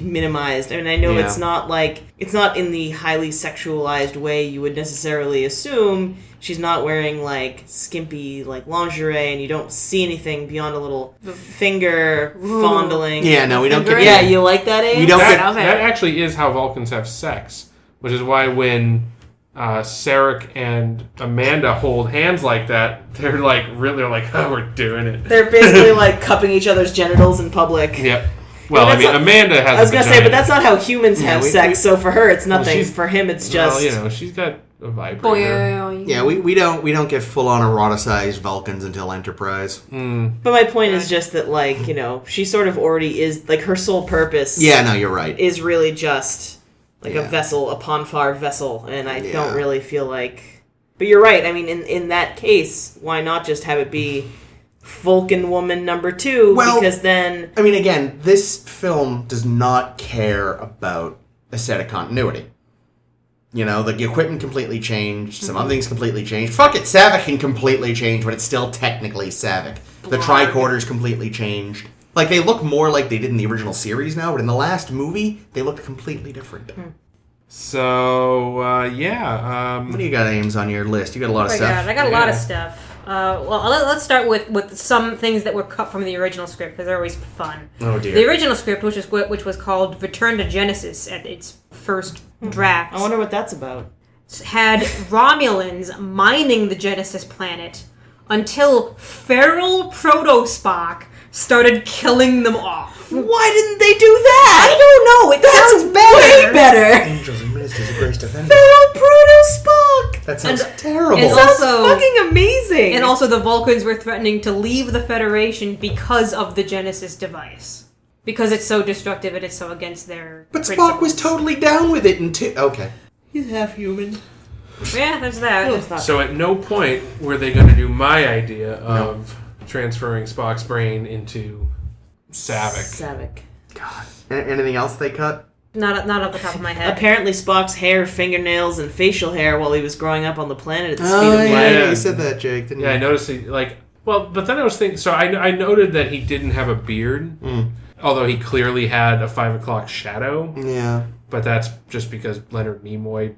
minimized. I mean, I know Yeah. it's not in the highly sexualized way you would necessarily assume. She's not wearing, like, skimpy, like, lingerie, and you don't see anything beyond a little finger fondling. Yeah, no, we don't get... Yeah, you like that, Abe? We don't Okay. get... That actually is how Vulcans have sex, which is why when Sarek and Amanda hold hands like that, they're like, oh, we're doing it. They're basically, like, cupping each other's genitals in public. Yep. Well, That's not- Amanda has. I was gonna say, but that's not how humans have we- sex. So for her, it's nothing. she's- For him, it's just. Well, she's got a vibrator. Yeah, we don't get full-on eroticized Vulcans until Enterprise. But my point is just that, like, she sort of already is, like, her sole purpose. Yeah, no, you're right. Is really just like a Yeah. vessel, a Ponfar vessel, and I Yeah. don't really feel like. But you're right. I mean, in that case, why not just have it be Vulcan woman number 2? Well, because then. I mean, again, this film does not care about aesthetic continuity. The equipment completely changed, some other things completely changed. Fuck it, Saavik can completely change, but it's still technically Saavik. The tricorders completely changed. Like, they look more like they did in the original series now, but in the last movie, they looked completely different. So, yeah. What do you got, Ames, on your list? You got a lot of stuff. I got a lot of Yeah. stuff. Well, let's start with some things that were cut from the original script, because they're always fun. Oh, dear. The original script, which was called Return to Genesis at its first draft, I wonder what that's about. had Romulans mining the Genesis planet until feral Proto-Spock started killing them off. Why didn't they do that? I don't know. It sounds better. Way better. Angels and Ministers of Grace Defender. Feral Proto-Spock. That sounds And- terrible. and Sounds Also- fucking amazing. And also, the Vulcans were threatening to leave the Federation because of the Genesis device. Because it's so destructive and it's so against their But Spock principles. was totally down with it until... Okay. He's half human. Yeah, there's that. So at no point were they going to do my idea of transferring Spock's brain into Saavik. God. Anything else they cut? Not off the top of my head. Apparently, Spock's hair, fingernails, and facial hair while he was growing up on the planet at the speed Oh, of yeah, light. light. you said that, Jake, didn't Yeah, I you? noticed but then I was thinking, so I noted that he didn't have a beard, although he clearly had a 5 o'clock shadow, Yeah. but that's just because Leonard Nimoy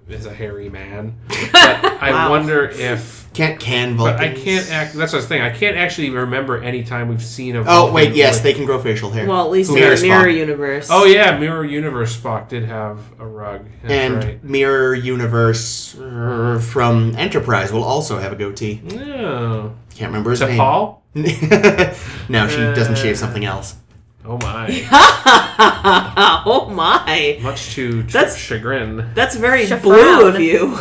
is a hairy man. But I Wow. wonder if... Can But Vulcans... I can't act. That's what I was thinking. I can't actually remember any time we've seen a. Oh, Vulcan wait, yes, with- they can grow facial hair. Well, at least Who in the cares, Mirror Spock? Universe. Oh yeah, Mirror Universe Spock did have a rug. That's And right. Mirror Universe from Enterprise will also have a goatee. No. Can't remember his Is it name. Paul? No, she doesn't shave something else. Oh my. Oh my! Much to That's- chagrin. That's very Chiffon. blue of you.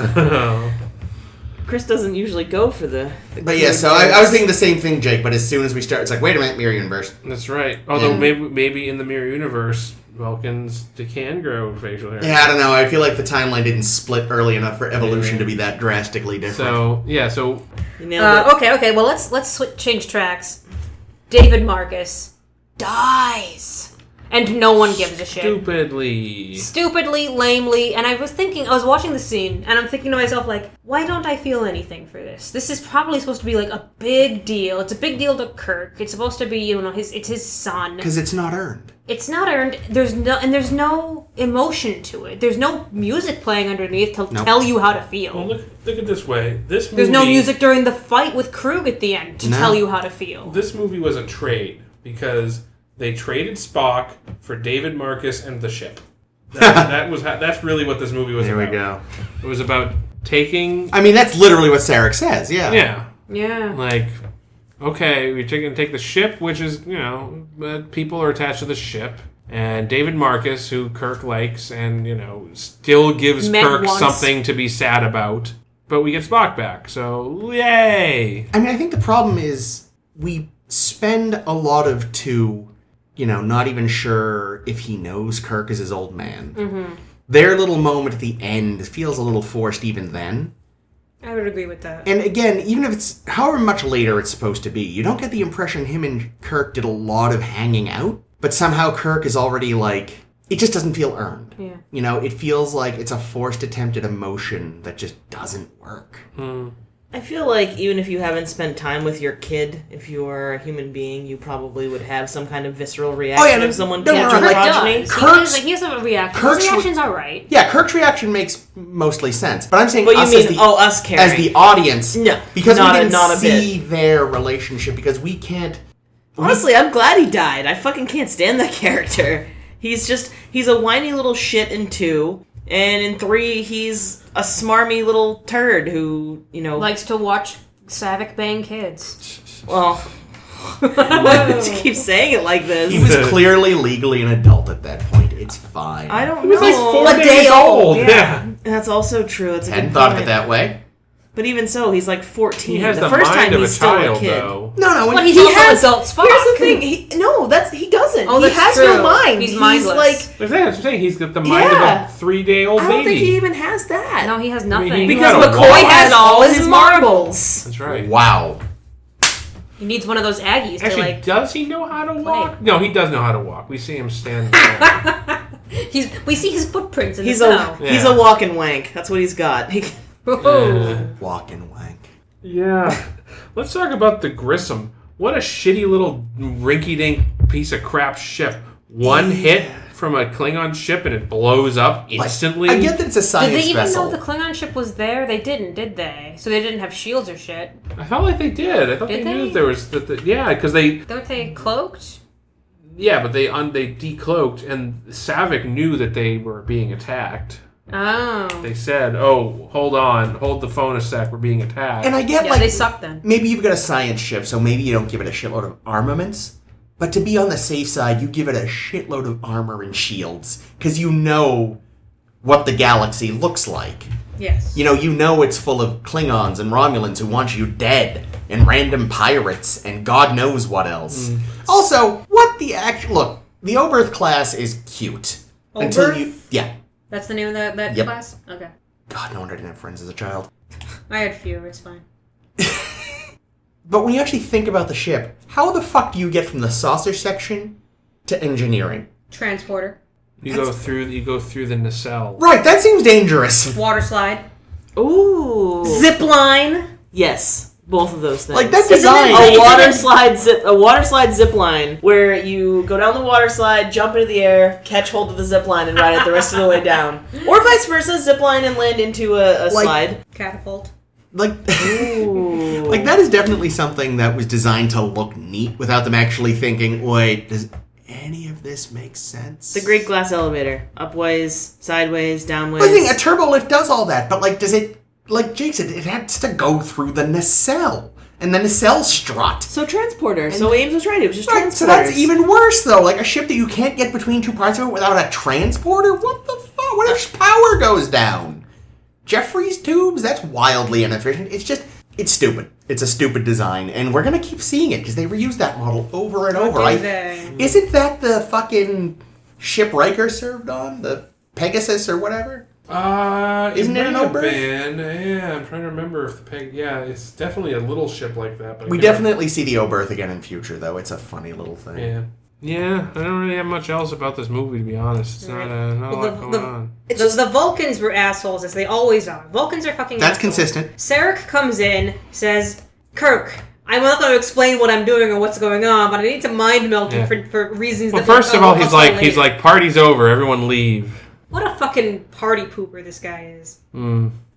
Chris doesn't usually go for the But yeah, so I was thinking the same thing, Jake, but as soon as we start, it's like, wait a minute, mirror universe. That's right. Although maybe in the mirror universe, Vulcans can grow facial hair. Yeah, I don't know. I feel like the timeline didn't split early enough for evolution to be that drastically different. So You nailed it. Okay. Well, let's change tracks. David Marcus dies, and no one gives a shit. Stupidly, lamely, and I was watching the scene, and I'm thinking to myself, like, why don't I feel anything for this? This is probably supposed to be, like, a big deal. It's a big deal to Kirk. It's supposed to be, it's his son. Because it's not earned. It's not earned. There's no emotion to it. There's no music playing underneath to tell you how to feel. Well, look at it this way. This movie, there's no music during the fight with Krug at the end to tell you how to feel. This movie was a trade because they traded Spock for David Marcus and the ship. That's really what this movie was about. There we go. It was about taking... I mean, that's literally what Sarek says, yeah. Yeah. Like, okay, we're going to take the ship, which is, people are attached to the ship. And David Marcus, who Kirk likes and, still gives Kirk something to be sad about. But we get Spock back, so yay! I mean, I think the problem is we spend a lot of not even sure if he knows Kirk is his old man. Mm-hmm. Their little moment at the end feels a little forced even then. I would agree with that. And again, even if it's however much later it's supposed to be, you don't get the impression him and Kirk did a lot of hanging out, but somehow Kirk is already like, it just doesn't feel earned. Yeah. It feels like it's a forced attempt at emotion that just doesn't work. I feel like even if you haven't spent time with your kid, if you are a human being, you probably would have some kind of visceral reaction if someone captured Kirk progeny. does. He has a reaction. His reaction's alright. Yeah, Kirk's reaction makes mostly sense. But I'm saying us caring. as the audience. No. Because we didn't see their relationship, because we can't... Honestly, I'm glad he died. I fucking can't stand that character. He's a whiny little shit in 2, and in 3, he's a smarmy little turd who, likes to watch Savick bang kids. Well, to keep saying it like this. He was clearly legally an adult at that point. It's fine. I don't know. He was like 4 A days day old. old. Yeah. That's also true. It's a hadn't good thought point. of it that way. But even so, he's like 14. He has the the first mind time of he's a still child, a kid. though. No. But he's also adult Spock. Here's the thing. He doesn't. Oh, he that's has true. no mind. He's mindless. That's what I'm saying. He's got the mind of a 3-day-old I baby. don't think he even has that. No, he has nothing. I mean, because gotta McCoy walk. has all his marbles. That's right. Wow. He needs one of those Aggies Actually, to does he know how to walk? No, he does know how to walk. We see him stand there. We see his footprints in He's the snow. he's a walking wank. That's what he's got. Walk and wank. Yeah. Let's talk about the Grissom. What a shitty little rinky-dink piece of crap ship. One hit from a Klingon ship and it blows up instantly. I get that it's a science Did they even vessel. know the Klingon ship was there? They didn't, did they? So they didn't have shields or shit. I felt like they did. I thought Did they knew they? there was... yeah, because they... Weren't they cloaked? Yeah, but they decloaked and Savick knew that they were being attacked. Oh. They said, "Oh, hold on, hold the phone a sec. We're being attacked." And I get Yeah, they suck then. maybe you've got a science ship, so maybe you don't give it a shitload of armaments. But to be on the safe side, you give it a shitload of armor and shields, because you know what the galaxy looks like. Yes. You know it's full of Klingons and Romulans who want you dead, and random pirates, and God knows what else. Also, what the look, the Oberth class is cute. Until Oberth? you... Yeah. That's the name of that Yep. class? Okay. God, no wonder I didn't have friends as a child. I had few, it's fine. But when you actually think about the ship, how the fuck do you get from the saucer section to engineering? Transporter. You go through the nacelle. Right, that seems dangerous. Water slide. Ooh. Zip line. Yes. Both of those things. Like, that Isn't design... it- A water slide zip line where you go down the water slide, jump into the air, catch hold of the zip line, and ride it the rest of the way down. Or vice versa, zip line and land into a slide. Catapult. Like, like, that is definitely something that was designed to look neat without them actually thinking, wait, does any of this make sense? The Great Glass Elevator. Upways, sideways, downways. I think a turbo lift does all that, but, like, does it... Like Jake said, it has to go through the nacelle. And the nacelle strut. So transporter. So Ames was right. It was just Right, transporters. so that's even worse, though. Like, a ship that you can't get between two parts of it without a transporter? What the fuck? What if power goes down? Jeffries tubes? That's wildly inefficient. It's stupid. It's a stupid design, and we're gonna keep seeing it because they reuse that model over and over. Isn't that the fucking ship Riker served on? The Pegasus or whatever? Isn't it an Oberth? Yeah, I'm trying to remember if it's definitely a little ship like that. But we definitely see the Oberth again in future, though. It's a funny little thing. Yeah, I don't really have much else about this movie, to be honest. It's not a lot going on. The Vulcans were assholes, as they always are. Vulcans are fucking That's assholes. consistent. Sarek comes in, says, Kirk, I'm not going to explain what I'm doing or what's going on, but I need to mind meld you for reasons that... Well, first of all, he's like, party's over, everyone leave. What a fucking party pooper this guy is.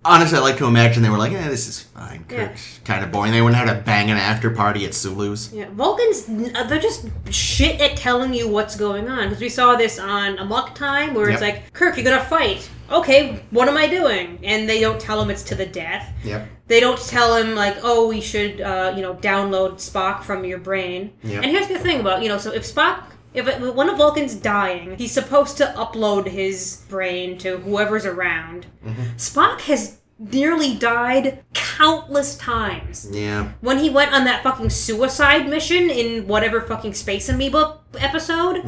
Honestly, I like to imagine they were like, this is fine. Kirk's kind of boring. They wouldn't have to bang an after party at Sulu's. Yeah, Vulcans, they're just shit at telling you what's going on. Because we saw this on Amok Time, where it's like, Kirk, you're going to fight. Okay, what am I doing? And they don't tell him it's to the death. Yep. They don't tell him, like, oh, we should, download Spock from your brain. Yep. And here's the thing about, so if Spock... If one of Vulcan's dying, he's supposed to upload his brain to whoever's around. Mm-hmm. Spock has nearly died countless times. Yeah. When he went on that fucking suicide mission in whatever fucking Space Amoeba episode,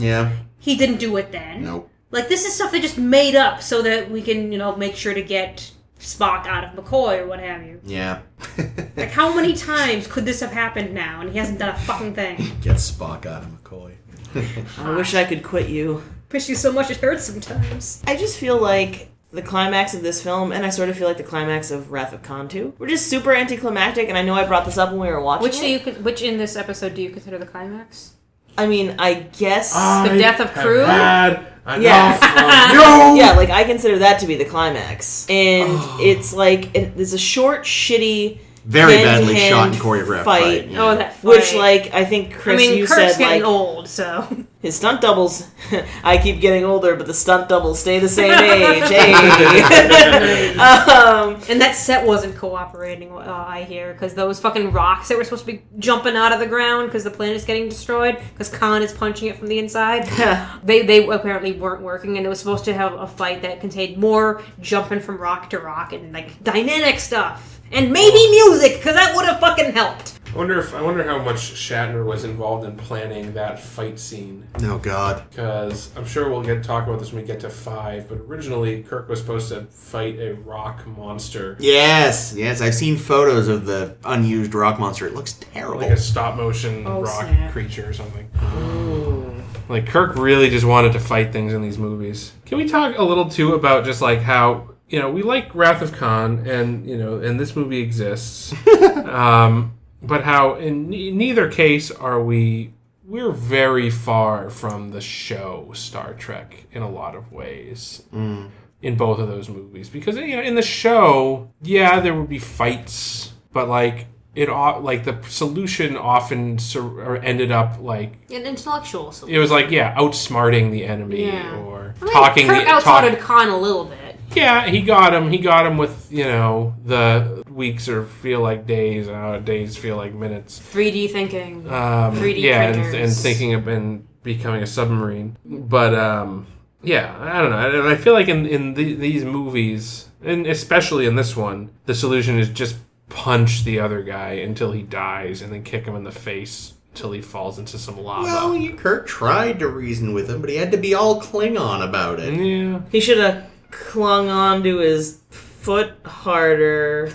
he didn't do it then. Nope. Like, this is stuff they just made up so that we can, make sure to get Spock out of McCoy or what have you. Yeah. Like, how many times could this have happened now and he hasn't done a fucking thing? Get Spock out of McCoy. I wish I could quit you. Push you so much it hurts sometimes. I just feel like the climax of this film, and I sort of feel like the climax of Wrath of Khan too, were just super anticlimactic, and I know I brought this up when we were watching Which in this episode do you consider the climax? I mean, I guess... the death of crew? Yeah, like, I consider that to be the climax. And it's like, there's a short, shitty... Very badly shot and choreographed fight. Yeah. Oh, that fight. Which, like, I think, Chris, you Kirk's said, getting like... old, so... His stunt doubles... I keep getting older, but the stunt doubles stay the same age. Hey! And that set wasn't cooperating, I hear, because those fucking rocks that were supposed to be jumping out of the ground because the planet's getting destroyed, because Khan is punching it from the inside, they apparently weren't working, and it was supposed to have a fight that contained more jumping from rock to rock and, like, dynamic stuff. And maybe music, because that would have fucking helped. I wonder how much Shatner was involved in planning that fight scene. Oh, God. Because I'm sure we'll talk about this when we get to 5, but originally Kirk was supposed to fight a rock monster. Yes, I've seen photos of the unused rock monster. It looks terrible. Like a stop-motion rock creature or something. Ooh. Like, Kirk really just wanted to fight things in these movies. Can we talk a little, too, about just, like, how... we like Wrath of Khan, and, and this movie exists. But how, in neither case are we're very far from the show Star Trek in a lot of ways. In both of those movies. Because, in the show, there would be fights, but, like, the solution often ended up, like... An intellectual solution. It was like, outsmarting the enemy, or Kirk outsmarted Khan a little bit. Yeah, he got him with, the weeks or feel like days, days feel like minutes. 3D thinking. 3D printers. And thinking of and becoming a submarine. But, I don't know. I feel like in these movies, and especially in this one, the solution is just punch the other guy until he dies and then kick him in the face until he falls into some lava. Well, Kirk tried to reason with him, but he had to be all Klingon about it. Yeah. He should have clung on to his foot harder.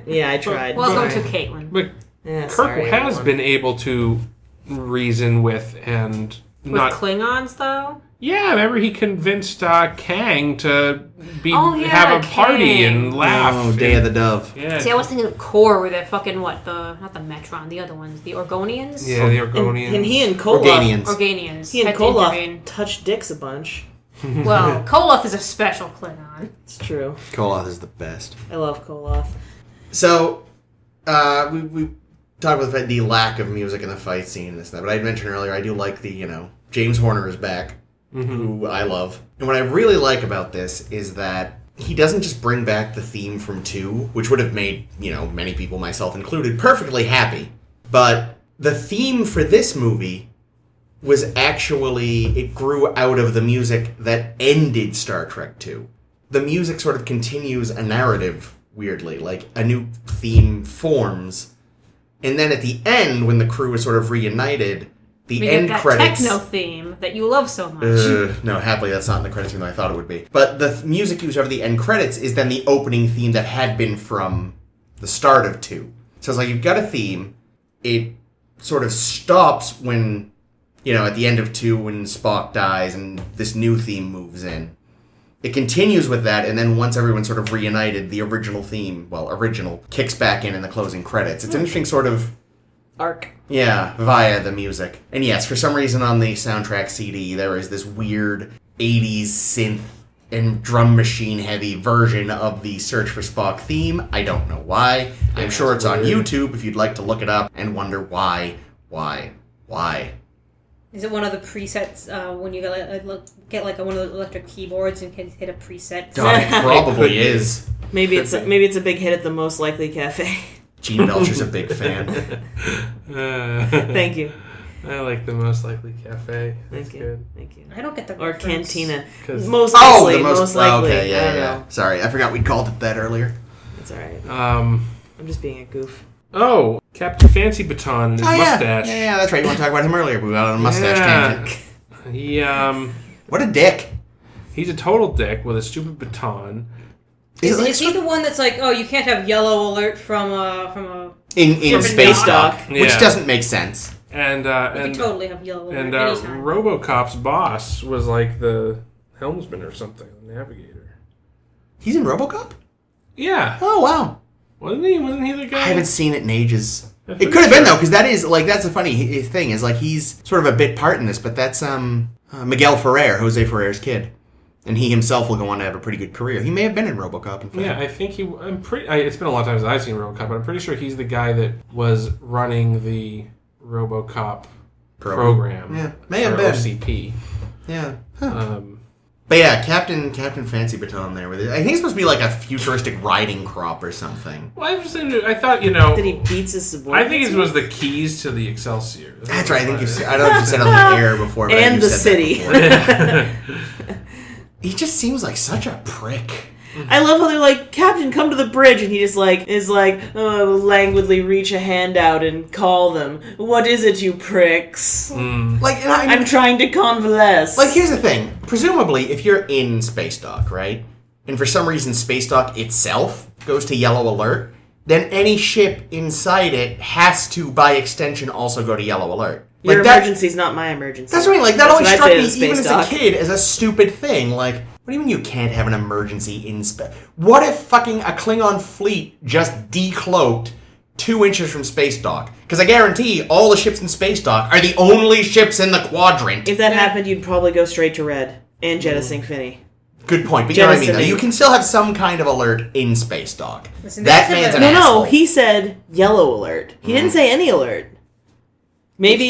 Yeah, I tried. Welcome to Caitlin. But Kirk has been able to reason with and not... With Klingons, though? Yeah, remember he convinced Kang to have a party and laugh. Oh, Day of the Dove. Yeah. See, I was thinking of Core with that fucking, not the Metron, the other ones, the Orgonians? Yeah, the Orgonians. And he and Koloth... Organians. He and Koloth touched dicks a bunch. Well, Koloth is a special Klingon. It's true. Koloth is the best. I love Koloth. So, we talked about the lack of music in the fight scene and this and that, but I mentioned earlier, I do like the, James Horner is back, who I love. And what I really like about this is that he doesn't just bring back the theme from 2, which would have made, many people, myself included, perfectly happy. But the theme for this movie was actually, it grew out of the music that ended Star Trek 2. the music sort of continues a narrative weirdly. Like, a new theme forms. And then at the end, when the crew is sort of reunited, the end that credits... techno theme that you love so much. No, happily that's not in the credits even though I thought it would be. But the music used over the end credits is then the opening theme that had been from the start of 2. So it's like you've got a theme, it sort of stops when, at the end of 2 when Spock dies and this new theme moves in. It continues with that, and then once everyone's sort of reunited, the original theme, kicks back in the closing credits. It's an interesting sort of... arc. Yeah, via the music. And yes, for some reason on the soundtrack CD, there is this weird 80s synth and drum machine heavy version of the Search for Spock theme. I don't know why. I'm sure it's on YouTube if you'd like to look it up and wonder why. Is it one of the presets when you get like one of those electric keyboards and can hit a preset? God, it probably is. Maybe it's a big hit at the Most Likely Cafe. Gene Belcher's a big fan. Thank you. I like the Most Likely Cafe. That's good. Thank you. I don't get the Or reference. Cantina. 'Cause- Most likely. Most likely. Okay, I don't yeah. know. Sorry, I forgot we called it that earlier. It's alright. Um. I'm just being a goof. Oh, Captain Fancy Baton, his mustache. Yeah, that's right. You want to talk about him earlier. We got on a mustache tangent. He What a dick. he's a total dick with a stupid baton. Is he the one that's like, oh, you can't have yellow alert from a in Space Dock, Yeah. which doesn't make sense. And you can totally have yellow alert and anytime. RoboCop's boss was like the helmsman or something, the navigator. He's in RoboCop? Yeah, Oh wow. wasn't he? Wasn't he the guy? I haven't seen it in ages. I'm It pretty could have been sure. though, because that's a funny thing. Is like he's sort of a bit part in this, but that's Miguel Ferrer, Jose Ferrer's kid, and he himself will go on to have a pretty good career. He may have been in RoboCop. In fact. Yeah, I think he. It's been a long time since I've seen RoboCop, but I'm pretty sure he's the guy that was running the RoboCop program. Yeah, may have for been. OCP. Yeah. Huh. But yeah, Captain Fancy Baton there with it. I think it's supposed to be like a futuristic riding crop or something. Well, I thought That he beats his subordinates. I think it was the keys to the Excelsior. That's right. I don't know if you said on the air before, but And you the said city. that before. He just seems like such a prick. I love how they're like, Captain, come to the bridge, and he just languidly reach a hand out and call them. What is it, you pricks? Like, and I'm trying to convalesce. Like, here's the thing. Presumably, if you're in Space Dock, right, and for some reason Space Dock itself goes to yellow alert, then any ship inside it has to, by extension, also go to yellow alert. Your Like, that- emergency's not my emergency. That's what I mean. Like, that That's always what I'd struck say me, to the even Space as Dock. a kid, as a stupid thing. Like, what do you mean you can't have an emergency in space? What if fucking a Klingon fleet just decloaked 2 inches from Space Dock? Because I guarantee all the ships in Space Dock are the only ships in the quadrant. If that happened, you'd probably go straight to red and jettisoning Finney. Good point, but you know what I mean, though. Jettisoning. You can still have some kind of alert in Space Dock. Listen, That that's man's a- an No, asshole. he said yellow alert. He didn't say any alert. Maybe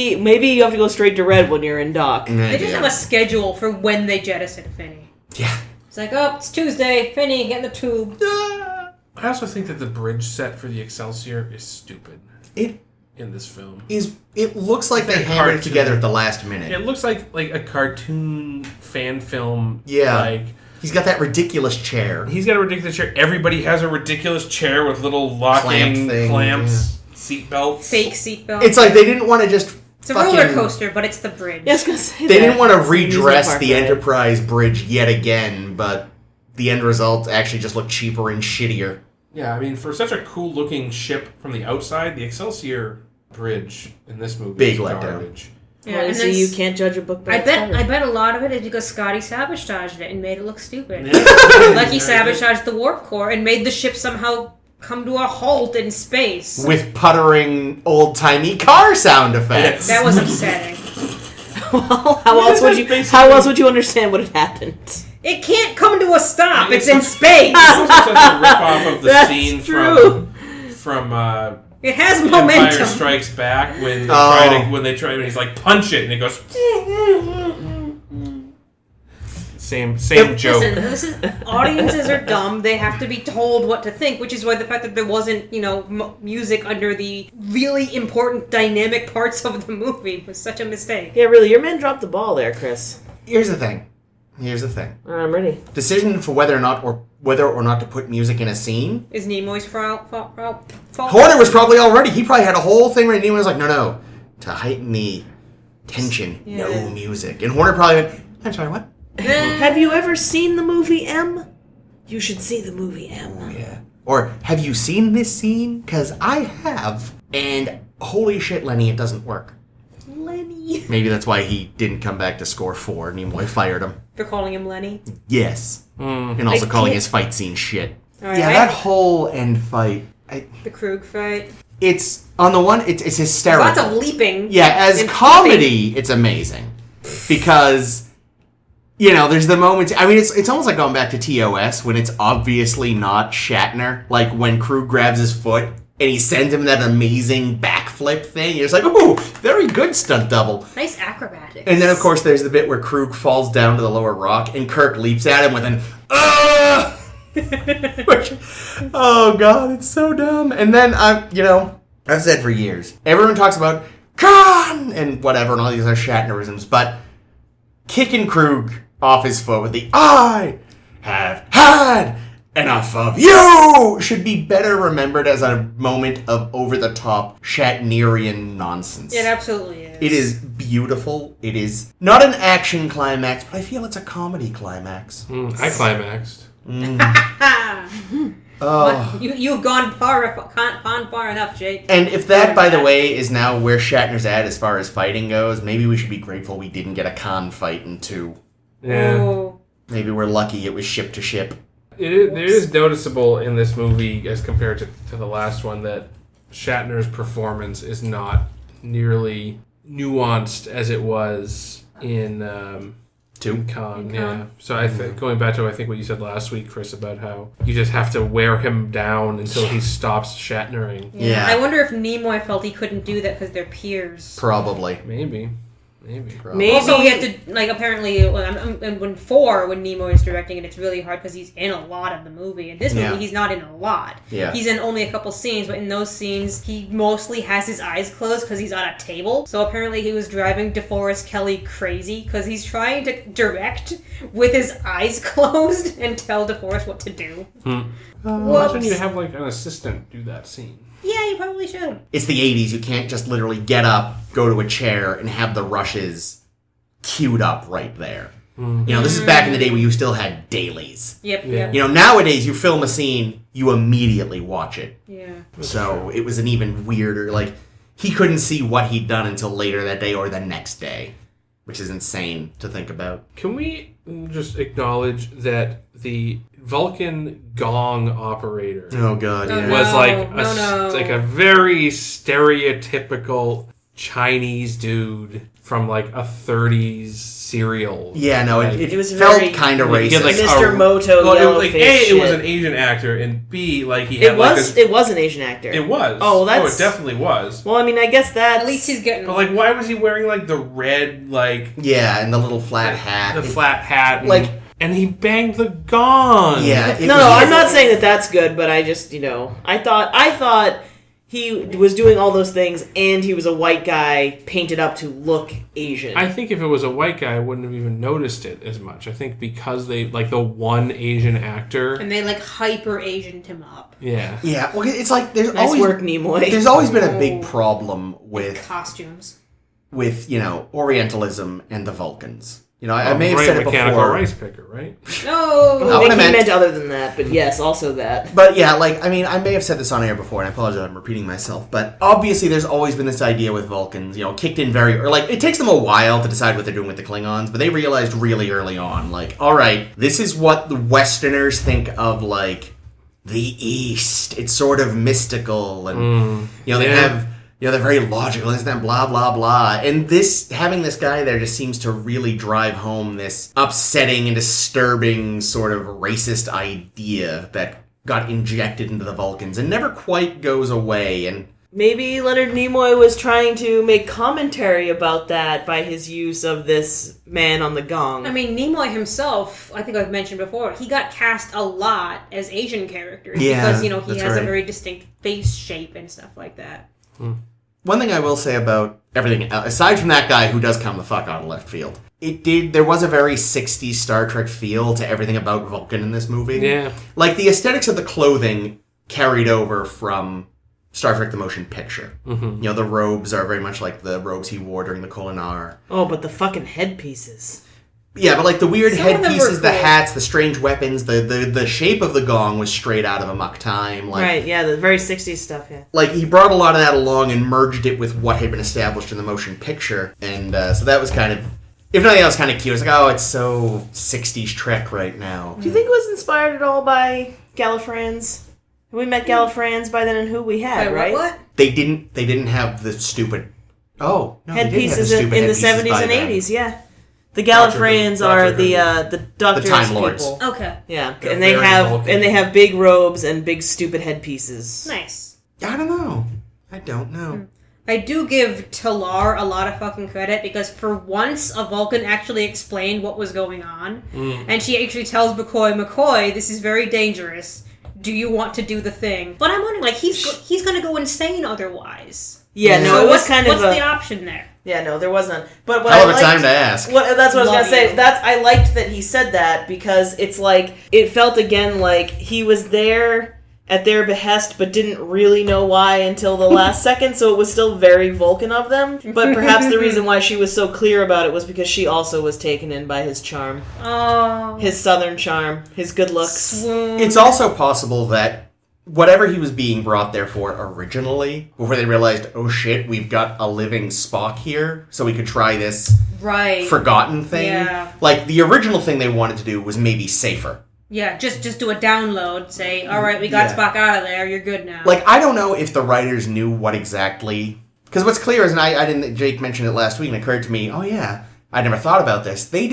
you have to go straight to red when you're in dock. They just have a schedule for when they jettison Finney. Yeah. It's like, oh, it's Tuesday. Finney, get in the tube. I also think that the bridge set for the Excelsior is stupid It in this film. It looks like they Like a hammered it cartoon. together at the last minute. It looks like a cartoon fan film. Yeah. Like, He's got that ridiculous chair. he's got a ridiculous chair. Everybody has a ridiculous chair with little locking Clamp thing, clamps, seat belts. Fake seatbelt. It's like they didn't want to just It's a fucking... roller coaster, but it's the bridge. Yeah, I was gonna say They that. didn't want to It's an amusement redress park the ride. Enterprise bridge yet again, but the end result actually just looked cheaper and shittier. Yeah, I mean, for such a cool looking ship from the outside, the Excelsior bridge in this movie Big is letdown. garbage. Yeah, Well, and see, then you can't judge a book by I its bet cover. a lot of it is because Scotty sabotaged it and made it look stupid. Yeah. Like he sabotaged the warp core and made the ship somehow come to a halt in space. With puttering, old-timey car sound effects. That was upsetting. Well, how else would you understand what had happened? It can't come to a stop. It's It's in space. It's also such a rip-off of the That's scene true. from It has Empire momentum. Strikes Back when Oh. they try when he's like punch it and it goes same joke. Listen, audiences are dumb. They have to be told what to think, which is why the fact that there wasn't, music under the really important dynamic parts of the movie was such a mistake. Yeah, really, your man dropped the ball there, Chris. Here's the thing. Here's the thing. I'm ready. Decision for whether or not to put music in a scene. Is Nimoy's fault? Horner was probably all ready. He probably had a whole thing where Nimoy was like, no. To heighten the tension, no music. And Horner probably went, I'm sorry, what? Have you ever seen the movie M? You should see the movie M. Oh, yeah. Or, have you seen this scene? Because I have. And holy shit, Lenny, it doesn't work. Lenny. Maybe that's why he didn't come back to score 4. Nimoy fired him. For calling him Lenny? Yes. And also calling his fight scene shit. Right, yeah, that whole end fight. The Krug fight. It's, on the one, it's hysterical. Lots of leaping. Yeah, as comedy, it's amazing. Because, there's the moments... I mean, it's almost like going back to TOS when it's obviously not Shatner. Like, when Krug grabs his foot and he sends him that amazing backflip thing. You're just like, ooh, very good stunt double. Nice acrobatics. And then, of course, there's the bit where Krug falls down to the lower rock and Kirk leaps at him with an, Which, oh, God, it's so dumb. And then, I've said for years, everyone talks about Khan and whatever and all these other Shatnerisms, but kicking Krug off his foot with the I have had enough of you should be better remembered as a moment of over-the-top Shatnerian nonsense. It absolutely is. It is beautiful. It is not an action climax, but I feel it's a comedy climax. I climaxed. Oh. You've gone far enough, Jake. And if that, by the way, is now where Shatner's at as far as fighting goes, maybe we should be grateful we didn't get a Khan fight in 2. Yeah. Oh. Maybe we're lucky it was ship to ship. It is noticeable in this movie as compared to the last one that Shatner's performance is not nearly nuanced as it was in Kong. Yeah. So I think going back to what you said last week, Chris, about how you just have to wear him down until he stops Shatnering. Yeah. I wonder if Nimoy felt he couldn't do that because they're peers. Probably. Maybe. Also, we have to, apparently, when Nimoy is directing it, it's really hard because he's in a lot of the movie. In this movie, he's not in a lot. Yeah. He's in only a couple scenes, but in those scenes, he mostly has his eyes closed because he's on a table. So apparently he was driving DeForest Kelley crazy because he's trying to direct with his eyes closed and tell DeForest what to do. Imagine you have, an assistant do that scene. Yeah, you probably should. It's the 80s. You can't just literally get up, go to a chair, and have the rushes queued up right there. This is back in the day where you still had dailies. Yep. Nowadays, you film a scene, you immediately watch it. Yeah. So it was an even weirder, he couldn't see what he'd done until later that day or the next day, which is insane to think about. Can we just acknowledge that the Vulcan gong operator was like a very stereotypical Chinese dude from a 30s serial. Yeah, no, it was felt kind of racist. Mr. Moto A, it was an Asian actor, and B, he had it was an Asian actor. It was. Oh, it definitely was. Well, I guess that at least he's getting. But why was he wearing the red Yeah, and the little flat hat. The flat hat, and he banged the gong. Yeah. I'm not saying that that's good, but I just I thought he was doing all those things, and he was a white guy painted up to look Asian. I think if it was a white guy, I wouldn't have even noticed it as much. I think because they, the one Asian actor... And they, hyper-Asianed him up. Yeah. Yeah, well, it's there's nice always... work, Nimoy. There's always been a big problem with... costumes. With, Orientalism and the Vulcans. I may have said it mechanical before. rice picker, right? No! I think he meant other than that, but yes, also that. But yeah, I may have said this on air before, and I apologize I'm repeating myself, but obviously there's always been this idea with Vulcans, kicked in it takes them a while to decide what they're doing with the Klingons, but they realized really early on, alright, this is what the Westerners think of, the East. It's sort of mystical, and, they have... they're very logical, and blah, blah, blah. And having this guy there just seems to really drive home this upsetting and disturbing sort of racist idea that got injected into the Vulcans and never quite goes away. And maybe Leonard Nimoy was trying to make commentary about that by his use of this man on the gong. I mean, Nimoy himself, I think I've mentioned before, he got cast a lot as Asian characters because, he has a very distinct face shape and stuff like that. One thing I will say about everything, aside from that guy who does come the fuck out of left field, there was a very 60s Star Trek feel to everything about Vulcan in this movie. Yeah. Like, the aesthetics of the clothing carried over from Star Trek the Motion Picture. Mm-hmm. You know, the robes are very much like the robes he wore during the Kulinar. Oh, but the fucking headpieces. Yeah, but like the weird Some of them were headpieces, the cool. hats, the strange weapons, the shape of the gong was straight out of Amok Time. Like, Right, yeah, the very 60s stuff, yeah. Like, he brought a lot of that along and merged it with what had been established in the motion picture. And so that was kind of, if nothing else, kind of cute. It was like, oh, it's so 60s Trek right now. Do you think it was inspired at all by Gallifreyans? We met Gallifreyans by then and who we had, Wait, right? what? They didn't have the stupid... Oh, no, they didn't have Headpieces the in stupid the headpieces 70s by and then. 80s, yeah. The Gallifreyans are the Doctor's Time Lords. people. Okay. Yeah, They're and they very have Vulcan. big robes and big stupid headpieces. Nice. I don't know. I don't know. I do give Talar a lot of fucking credit because for once a Vulcan actually explained what was going on. And she actually tells McCoy, this is very dangerous. Do you want to do the thing? But I'm wondering, like, he's going to go insane otherwise. Yeah, no, So it was kind of what's the option there? Yeah, no, there was none. But what Hell I of a liked, time to ask. that's what I was Love gonna say. you. I liked that he said that because it's like it felt again like he was there at their behest, but didn't really know why until the last second. So it was still very Vulcan of them. But perhaps the reason why she was so clear about it was because she also was taken in by his charm, Oh. his southern charm, his good looks. Swoon. It's also possible that whatever he was being brought there for originally, before they realized, oh shit, we've got a living Spock here, so we could try this Right. forgotten thing. Yeah. Like, the original thing they wanted to do was maybe safer. Yeah, just do a download. Say, all right, we got Yeah. Spock out of there. You're good now. Like, I don't know if the writers knew what exactly... Because what's clear is, and I didn't... Jake mentioned it last week, and it occurred to me, oh yeah, I never thought about this. They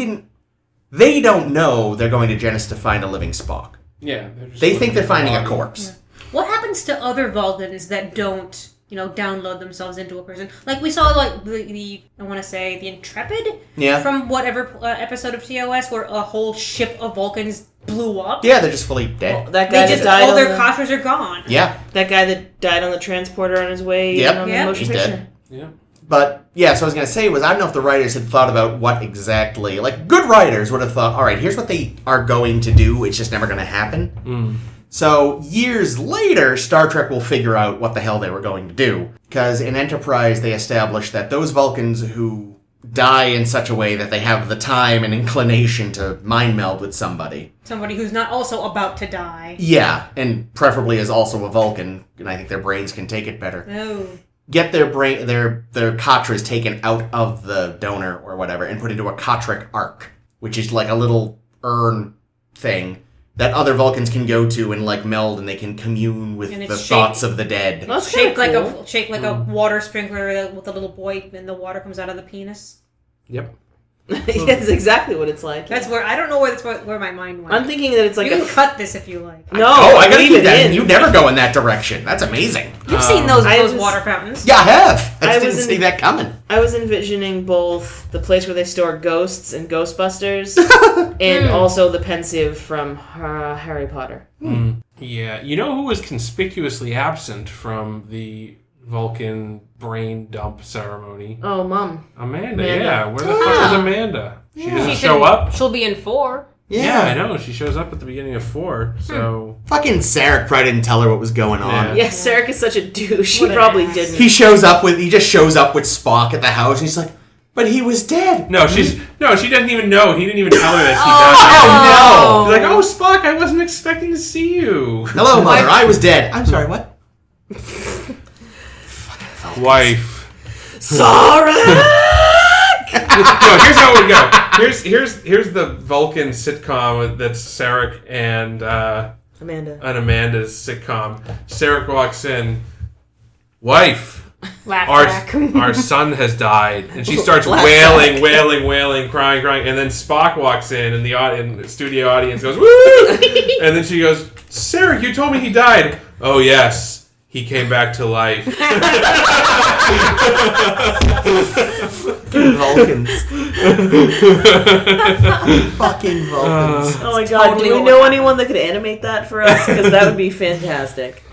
don't know they're going to Genesis to find a living Spock. Yeah. They're just They think they're finding a looking for corpse. What happens to other Vulcans that don't, download themselves into a person? Like, we saw, like, the I want to say, the Intrepid? Yeah. From whatever episode of TOS where a whole ship of Vulcans blew up. Yeah, they're just fully dead. That guy They that died all on their the, cotters are gone. Yeah. that guy that died on the transporter on his way Yep. on the Yeah. motion He's picture. dead. Yeah. But, yeah, so I was going to say was, I don't know if the writers had thought about what exactly... Like, good writers would have thought, all right, here's what they are going to do. It's just never going to happen. So, years later, Star Trek will figure out what the hell they were going to do. Because in Enterprise, they established that those Vulcans who die in such a way that they have the time and inclination to mind meld with somebody. Somebody who's not also about to die. Yeah, and preferably is also a Vulcan, and I think their brains can take it better. Oh. Get their brain, their Katras taken out of the donor or whatever and put into a Katric ark, which is like a little urn thing that other Vulcans can go to and like meld, and they can commune with And the it's thoughts of the dead. That's Shaped like cool. a water sprinkler with a little boy, and the water comes out of the penis. Yep. That's exactly what it's like. That's where I don't know where my mind went. I'm thinking that it's like You can cut this if you like. No, Oh, I gotta leave keep it that. in. You never go in that direction. That's amazing. You've seen those I was- water fountains. Yeah, I have. I I just was didn't in- see that coming. I was envisioning both the place where they store ghosts in Ghostbusters and also the pensive from Harry Potter. Yeah. You know who was conspicuously absent from the Vulcan brain dump ceremony? Oh, Mom. Amanda. Amanda. Yeah. Where the fuck is Amanda? She doesn't She show can- up? She'll be in 4. Yeah, I know. She shows up at the beginning of 4, so... Fucking Sarek probably didn't tell her what was going on. Yeah. Yeah, Sarek is such a douche. He What an probably ass. didn't. He just shows up with Spock at the house, and he's like, but he was dead. No, she didn't even know. He didn't even tell her that Oh, she died. She's like, oh, Spock, I wasn't expecting to see you. Hello, mother. I was dead. I'm sorry, what? Wife. Sorry! No, here's how it would go. Here's the Vulcan sitcom that's Sarek and Amanda's sitcom. Sarek walks in, wife, Laugh track. our son has died, and she starts Laugh wailing, crying, and then Spock walks in, and the studio audience goes woo, and then she goes, Sarek, you told me he died. Oh yes, he came back to life. Vulcans. Fucking Vulcans. Oh my god, Totally do we what know happened. anyone that could animate that for us? Because that would be fantastic.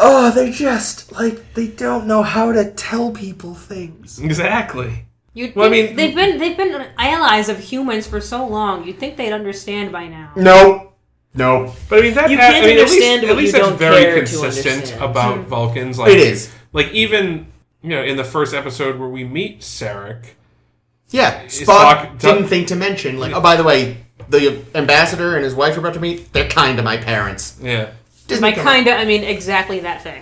Oh, they just, like, they don't know how to tell people things. Exactly. You'd Well, I think mean- they've been allies of humans for so long. You'd think they'd understand by now. Nope. But I mean, that You can't understand at what least you that's don't very care to consistent understand. about Vulcans. Like, It is. Like, even, in the first episode where we meet Sarek, Yeah, Spock didn't think to mention, like, oh, by the way, the ambassador and his wife are about to meet. They're kind of my parents. yeah. By kinda, I mean exactly that thing.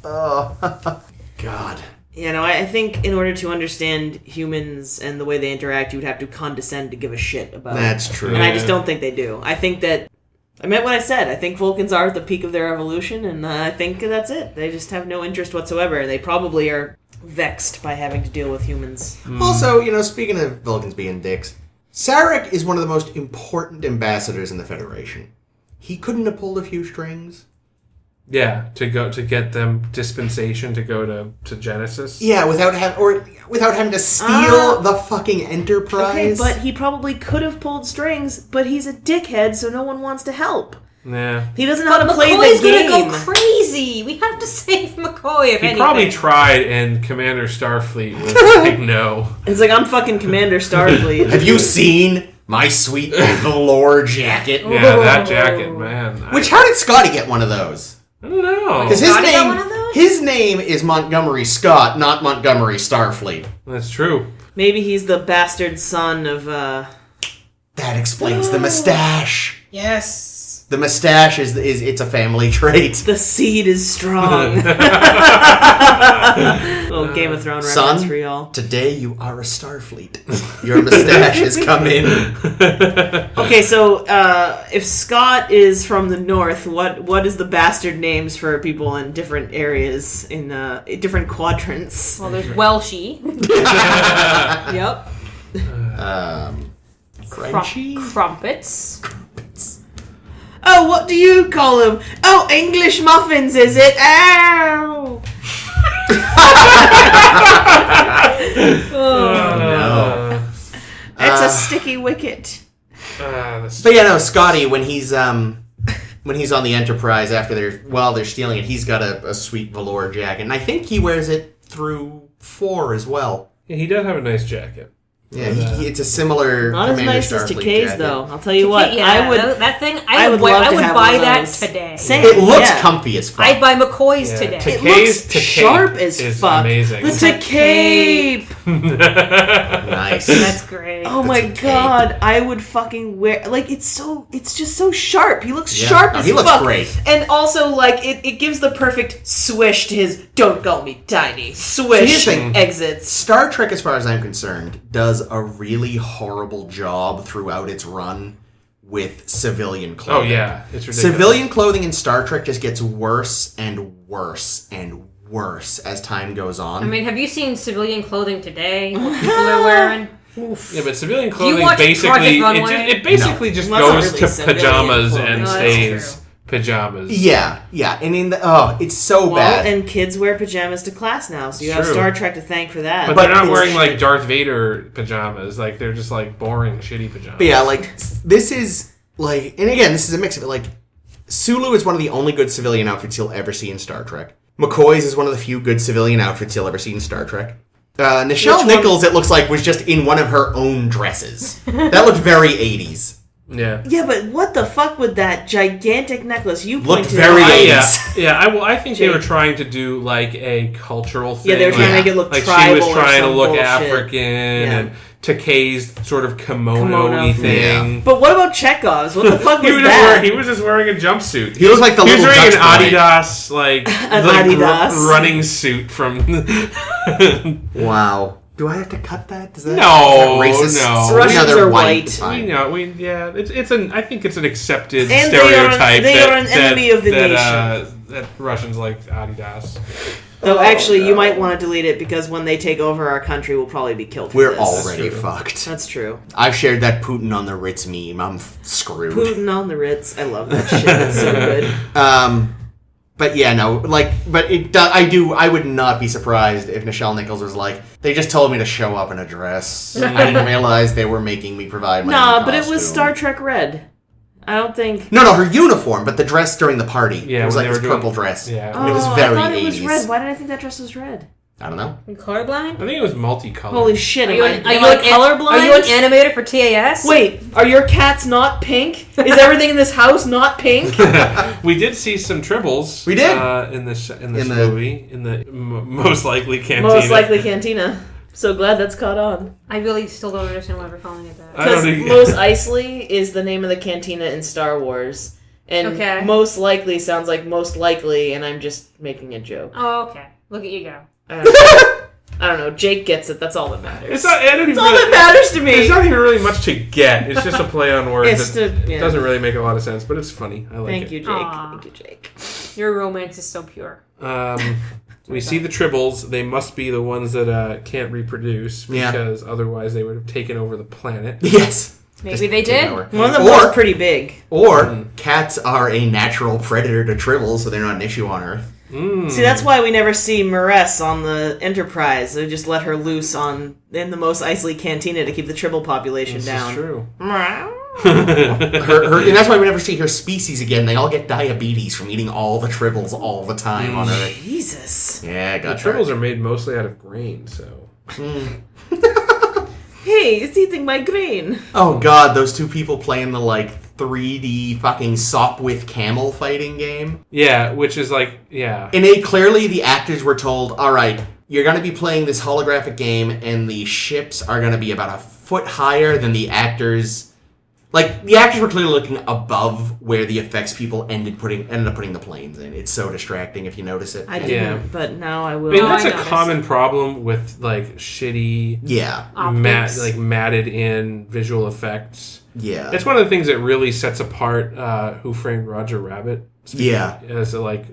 Oh, God. I think in order to understand humans and the way they interact, you would have to condescend to give a shit about it. That's true. And I just don't think they do. I think that... I meant what I said. I think Vulcans are at the peak of their evolution, and I think that's it. They just have no interest whatsoever. They probably are vexed by having to deal with humans. Also, speaking of Vulcans being dicks, Sarek is one of the most important ambassadors in the Federation. He couldn't have pulled a few strings. Yeah, to get them dispensation to go to Genesis. Yeah, without having to steal the fucking Enterprise. Okay, but he probably could have pulled strings, but he's a dickhead, so no one wants to help. Yeah. He doesn't know how to play McCoy's the game. gonna go crazy. We have to save McCoy if He anything. probably tried, and Commander Starfleet was like, no. It's like, I'm fucking Commander Starfleet. Have you seen my sweet velour jacket? Yeah, that jacket, man. How did Scotty get one of those? I don't know. Because Scotty got one of those? his name is Montgomery Scott, not Montgomery Starfleet. That's true. Maybe he's the bastard son of, That explains the mustache. Yes. The mustache is it's a family trait. the seed is strong. Little Game of Thrones Son, reference for y'all. today you are a Starfleet. Your mustache has come in. Okay, so if Scott is from the north, what is the bastard names for people in different areas in different quadrants? Well, there's Welshie. Yep. Crunchy? Crumpets. Oh, what do you call them? Oh, English muffins, is it? Ow! No. It's a sticky wicket. But yeah, no, Scotty, when he's on the Enterprise after they're stealing it, he's got a sweet velour jacket, and I think he wears it through 4 as well. Yeah, he does have a nice jacket. Yeah, it's a similar. Not as Commander nice as Starfleet Takei's, jacket. though. I'll tell you what. Yeah, I would. that thing. I I would would love to have buy one of that those. today. Same. It looks Yeah. comfy as fuck. I'd buy McCoy's Yeah, today. It Takei's looks sharp as is fuck. amazing. The Takei. Nice. That's great. Oh my Takei. god, I would fucking wear it's just so sharp. He looks Yeah. sharp No, as he looks fuck. great. And also like it gives the perfect swish to his "Don't call me tiny" Here's swish the thing. exits. Star Trek, as far as I'm concerned, does a really horrible job throughout its run with civilian Oh, clothing. yeah. It's ridiculous. Civilian clothing in Star Trek just gets worse and worse and worse as time goes on. I mean, have you seen civilian clothing today? What people are wearing? Oof. Yeah, but civilian clothing watch basically Project Runway? it basically just Well, that's goes not to really civilian pajamas clothing. and No, that's stays true. pajamas. yeah, and it's so Well, bad. and kids wear pajamas to class now, so you have True. Star Trek to thank for that. But But they're not it's wearing like shit. Darth Vader pajamas. Like they're just like boring, shitty pajamas. But yeah, like this is like, and again, this is a mix of it. Like Sulu is one of the only good civilian outfits you'll ever see in Star Trek. McCoy's is one of the few good civilian outfits you'll ever see in Star Trek. Nichelle Nichols, it looks like, was just in one of her own dresses. That looked very 80s. Yeah. yeah, but what the fuck with that gigantic necklace you Looked pointed very out? Yeah. I think they Jake. were trying to do like a cultural thing. Yeah, they were trying to like, make it look like tribal she was or trying to some look bullshit. African and Takei's sort of kimono-y Kimono. thing. But what about Chekhov's? What the fuck was that? He was just wearing a jumpsuit. He looked like the He was little wearing Dutch an boy. Adidas like, An like Adidas. running suit from. Wow. Do I have to cut that? Does that No, is that racist? no. Russians they're are white. white. Fine. I think it's an accepted And stereotype they are an enemy of the nation. that Russians like Adidas. Though actually, you might want to delete it because when they take over our country, we'll probably be killed for We're this. already true. fucked. That's true. I've shared that Putin on the Ritz meme. I'm screwed. Putin on the Ritz. I love that shit. That's so good. But yeah, no, like, but it does. I would not be surprised if Nichelle Nichols was like, they just told me to show up in a dress. I didn't realize they were making me provide my own Nah, but it was costume." Star Trek Red. I don't think... No, her uniform, but the dress during the party. Yeah, it was when like they this were purple doing- dress. Yeah. And it was very I thought it was 80s. red. Why did I think that dress was red? I don't know. You colorblind? I think it was multicolored. Holy shit, Are am you, I colorblind? Are you an animator for TAS? Wait, are your cats not pink? Is everything in this house not pink? We did see some tribbles. We did? In this movie, in the most likely cantina. Most likely cantina. So glad that's caught on. I really still don't understand why we're calling it that. I don't Because think- Mos Eisley is the name of the cantina in Star Wars. And Okay. most likely sounds like most likely, and I'm just making a joke. Oh, okay. Look at you go. I don't know. Jake gets it. That's all that matters. It's not. I don't even That's all really- that matters to me. It's not even really much to get. It's just a play on words. It's It doesn't really make a lot of sense, but it's funny. I like Thank it. you, Jake. Aw. Thank you, Jake. Your romance is so pure. We see the tribbles. They must be the ones that can't reproduce Yeah. because otherwise they would have taken over the planet. Yes. Maybe they Take did. over. One of them Or- was pretty big. Or cats are a natural predator to tribbles, so they're not an issue on Earth. See, that's why we never see Maress on the Enterprise. They just let her loose in the Mos Eisley Cantina to keep the tribble population This down. is true. Her, and that's why we never see her species again. They all get diabetes from eating all the tribbles all the time on Earth. Jesus. Yeah, The got tribbles are made mostly out of grain, so. Hey, it's eating my grain. Oh god, those two people playing the 3D fucking Sop with camel fighting game. Yeah, which is yeah. And clearly the actors were told, alright, you're going to be playing this holographic game and the ships are going to be about a foot higher than the actors. The actors were clearly looking above where the effects people ended up putting the planes in. It's so distracting if you notice it. I didn't, Yeah. but now I will. I mean, I that's a noticed. common problem with shitty, Yeah. Optics. matted in visual effects. Yeah. It's one of the things that really sets apart Who Framed Roger Rabbit. Yeah. As a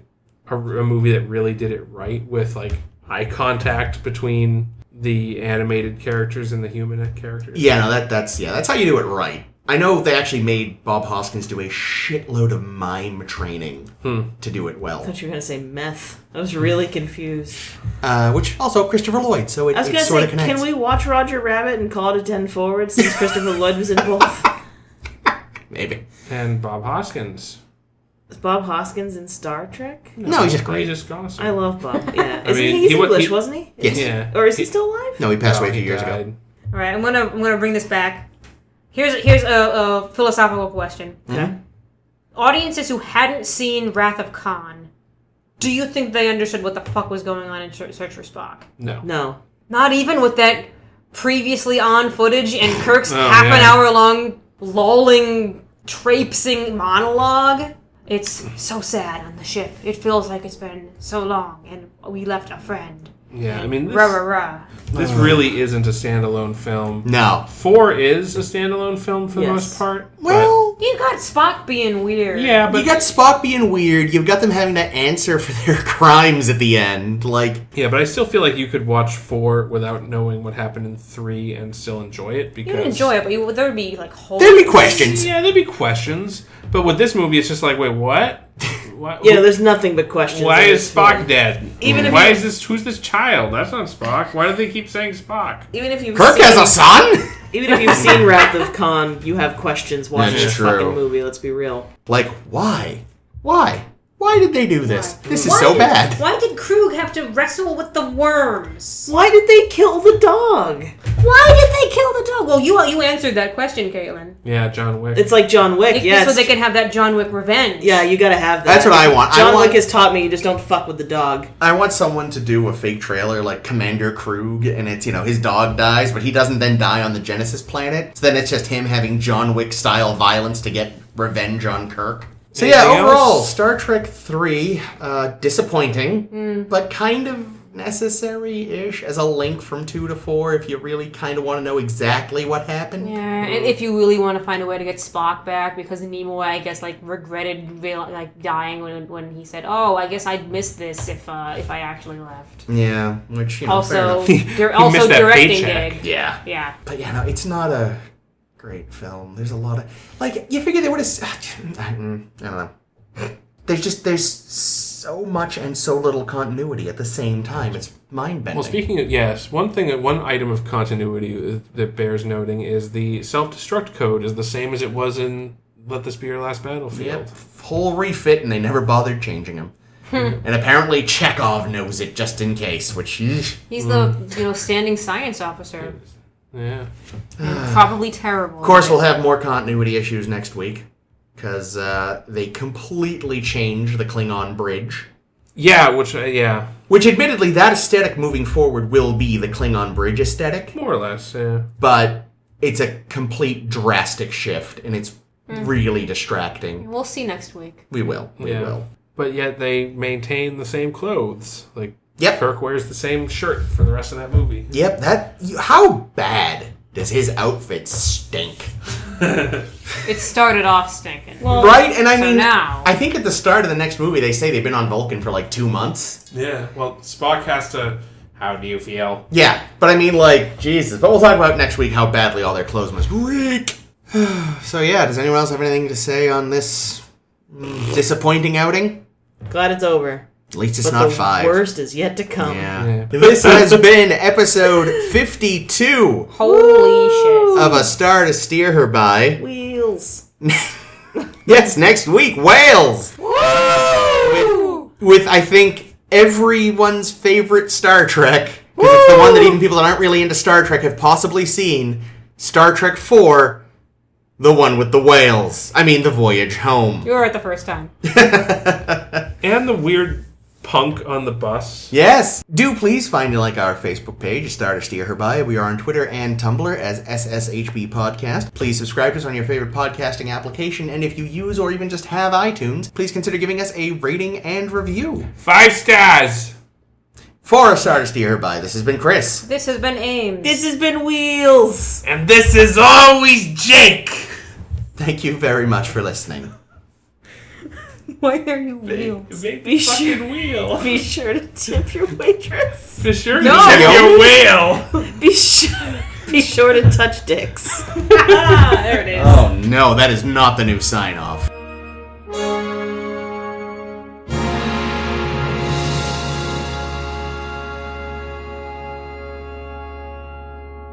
movie that really did it right with eye contact between the animated characters and the human characters. Yeah, no, that's how you do it right. I know they actually made Bob Hoskins do a shitload of mime training to do it I well. thought you were going to say meth. I was really confused. Which also Christopher Lloyd, so I was it going to sort say, of connects. can we watch Roger Rabbit and call it a 10 forward since Christopher Lloyd was in both? Maybe. And Bob Hoskins. Is Bob Hoskins in Star Trek? No, he's just great. He's just awesome. I love Bob. Yeah. I mean, He's he wa- English, he- wasn't he? Yes. Yeah. Or is he still alive? No, he passed away a he few years died. ago. All right, I'm gonna bring this back. Here's a philosophical question. Okay. Audiences who hadn't seen Wrath of Khan, do you think they understood what the fuck was going on in Search for Spock? No. No. Not even with that previously on footage and Kirk's Oh, half an yeah. hour long lolling, traipsing monologue. It's so sad on the ship. It feels like it's been so long, and we left a friend. Yeah, I mean, Rah rah rah. this really isn't a standalone film. No. 4 is a standalone film for the Yes. most part. Well, You got Spock being weird. but, yeah, but you got Spock being weird. You've got them having to answer for their crimes at the end. yeah, but I still feel like you could watch 4 without knowing what happened in 3 and still enjoy it because You would enjoy it, but there would be whole. there'd be questions. Yeah, there'd be questions. But with this movie, it's just wait, what? What? Yeah, there's nothing but questions. Why in is this Spock film. dead? Even if Why you- is this? Who's this child? That's not Spock. Why do they keep saying Spock? Even if you've Kirk seen, has a son? even if you've seen Wrath of Khan, you have questions watching That's this true. fucking movie. Let's be real. Why? Why did they do this? This is Why so did- bad. Why did Krug have to wrestle with the worms? Why did they kill the dog? Why did they kill the dog? Well, you answered that question, Caitlin. Yeah, John Wick. It's like John Wick. Yeah, so they can have that John Wick revenge. yeah, you gotta have that. That's what I want. John I want- Wick has taught me you just don't fuck with the dog. I want someone to do a fake trailer like Commander Krug, and it's, his dog dies, but he doesn't then die on the Genesis planet. So then it's just him having John Wick style violence to get revenge on Kirk. So yeah, Anything overall, else? Star Trek 3, disappointing, but kind of necessary-ish as a link from 2 to 4 if you really kind of want to know exactly what happened. Yeah, and if you really want to find a way to get Spock back, because Nimoy, I guess, regretted dying when he said, "Oh, I guess I'd miss this if I actually left." Yeah, which, fair Also, enough. they're also missed that directing paycheck. gig. Yeah. Yeah. But yeah, no, it's not a great film. There's a lot of you figure they would have. I don't know. There's so much and so little continuity at the same time. It's mind bending. Well, speaking of, yes, one item of continuity that bears noting is the self-destruct code is the same as it was in let this be your last battlefield. Yep. Whole refit, and they never bothered changing him. And apparently Chekhov knows it just in case, which He's the standing science officer. Yeah. And probably terrible. Of course, we'll have more continuity issues next week, because they completely changed the Klingon bridge. Yeah, Which, admittedly, that aesthetic moving forward will be the Klingon bridge aesthetic. more or less, yeah. But it's a complete drastic shift, and it's really distracting. We'll see next week. We will. We will. But yet they maintain the same clothes. Like, Yep. Kirk wears the same shirt for the rest of that movie. Yep, how bad does his outfit stink? It started off stinking. Well, Right? And I so mean, now- I think at the start of the next movie, they say they've been on Vulcan for like 2 months. Yeah, well, Spock has to... How do you feel? Yeah, but I mean, like, Jesus. But we'll talk about next week how badly all their clothes must reek. So yeah, does anyone else have anything to say on this disappointing outing? Glad it's over. At least it's But not the 5. worst is yet to come. Yeah. This has been episode 52 Holy shit. of A Star to Steer Her By. Wheels. Yes, next week, Wales! With, I think, everyone's favorite Star Trek, because it's the one that even people that aren't really into Star Trek have possibly seen, Star Trek 4, the one with the whales. I mean, The Voyage Home. You were right the first time. And the weird punk on the bus. Yes. Do please find and like our Facebook page, A Star to Steer Her By. We are on Twitter and Tumblr as SSHB Podcast. Please subscribe to us on your favorite podcasting application, and if you use or even just have iTunes, please consider giving us a rating and review. 5 stars! For A Star to Steer Her By, this has been Chris. This has been Ames. This has been Wheels. And this is always Jake! Thank you very much for listening. Why are you wheels? Be sure- wheel. Be sure to tip your waitress. Be sure to No. check your wheel. Be sure to touch dicks. There it is. Oh no, that is not the new sign-off.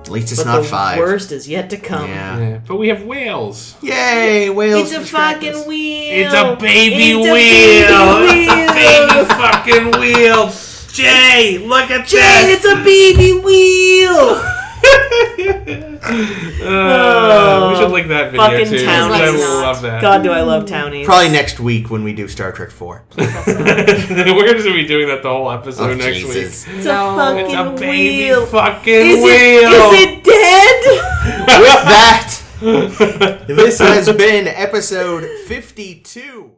At least it's But not the 5. worst is yet to come. Yeah. Yeah, but we have whales. Yay, whales. It's a distract fucking us. wheel. It's a baby It's a wheel. baby wheel. Baby fucking wheel. Jay, look at Jane, this. it's a baby wheel. We should link that video Fucking too. townies. I will love that. God, do I love townies. Probably next week when we do Star Trek 4. We're just gonna be doing that the whole episode Oh, next Jesus. week. It's No. a fucking It's a baby wheel. fucking Is wheel. it dead? With that, this has been episode 52.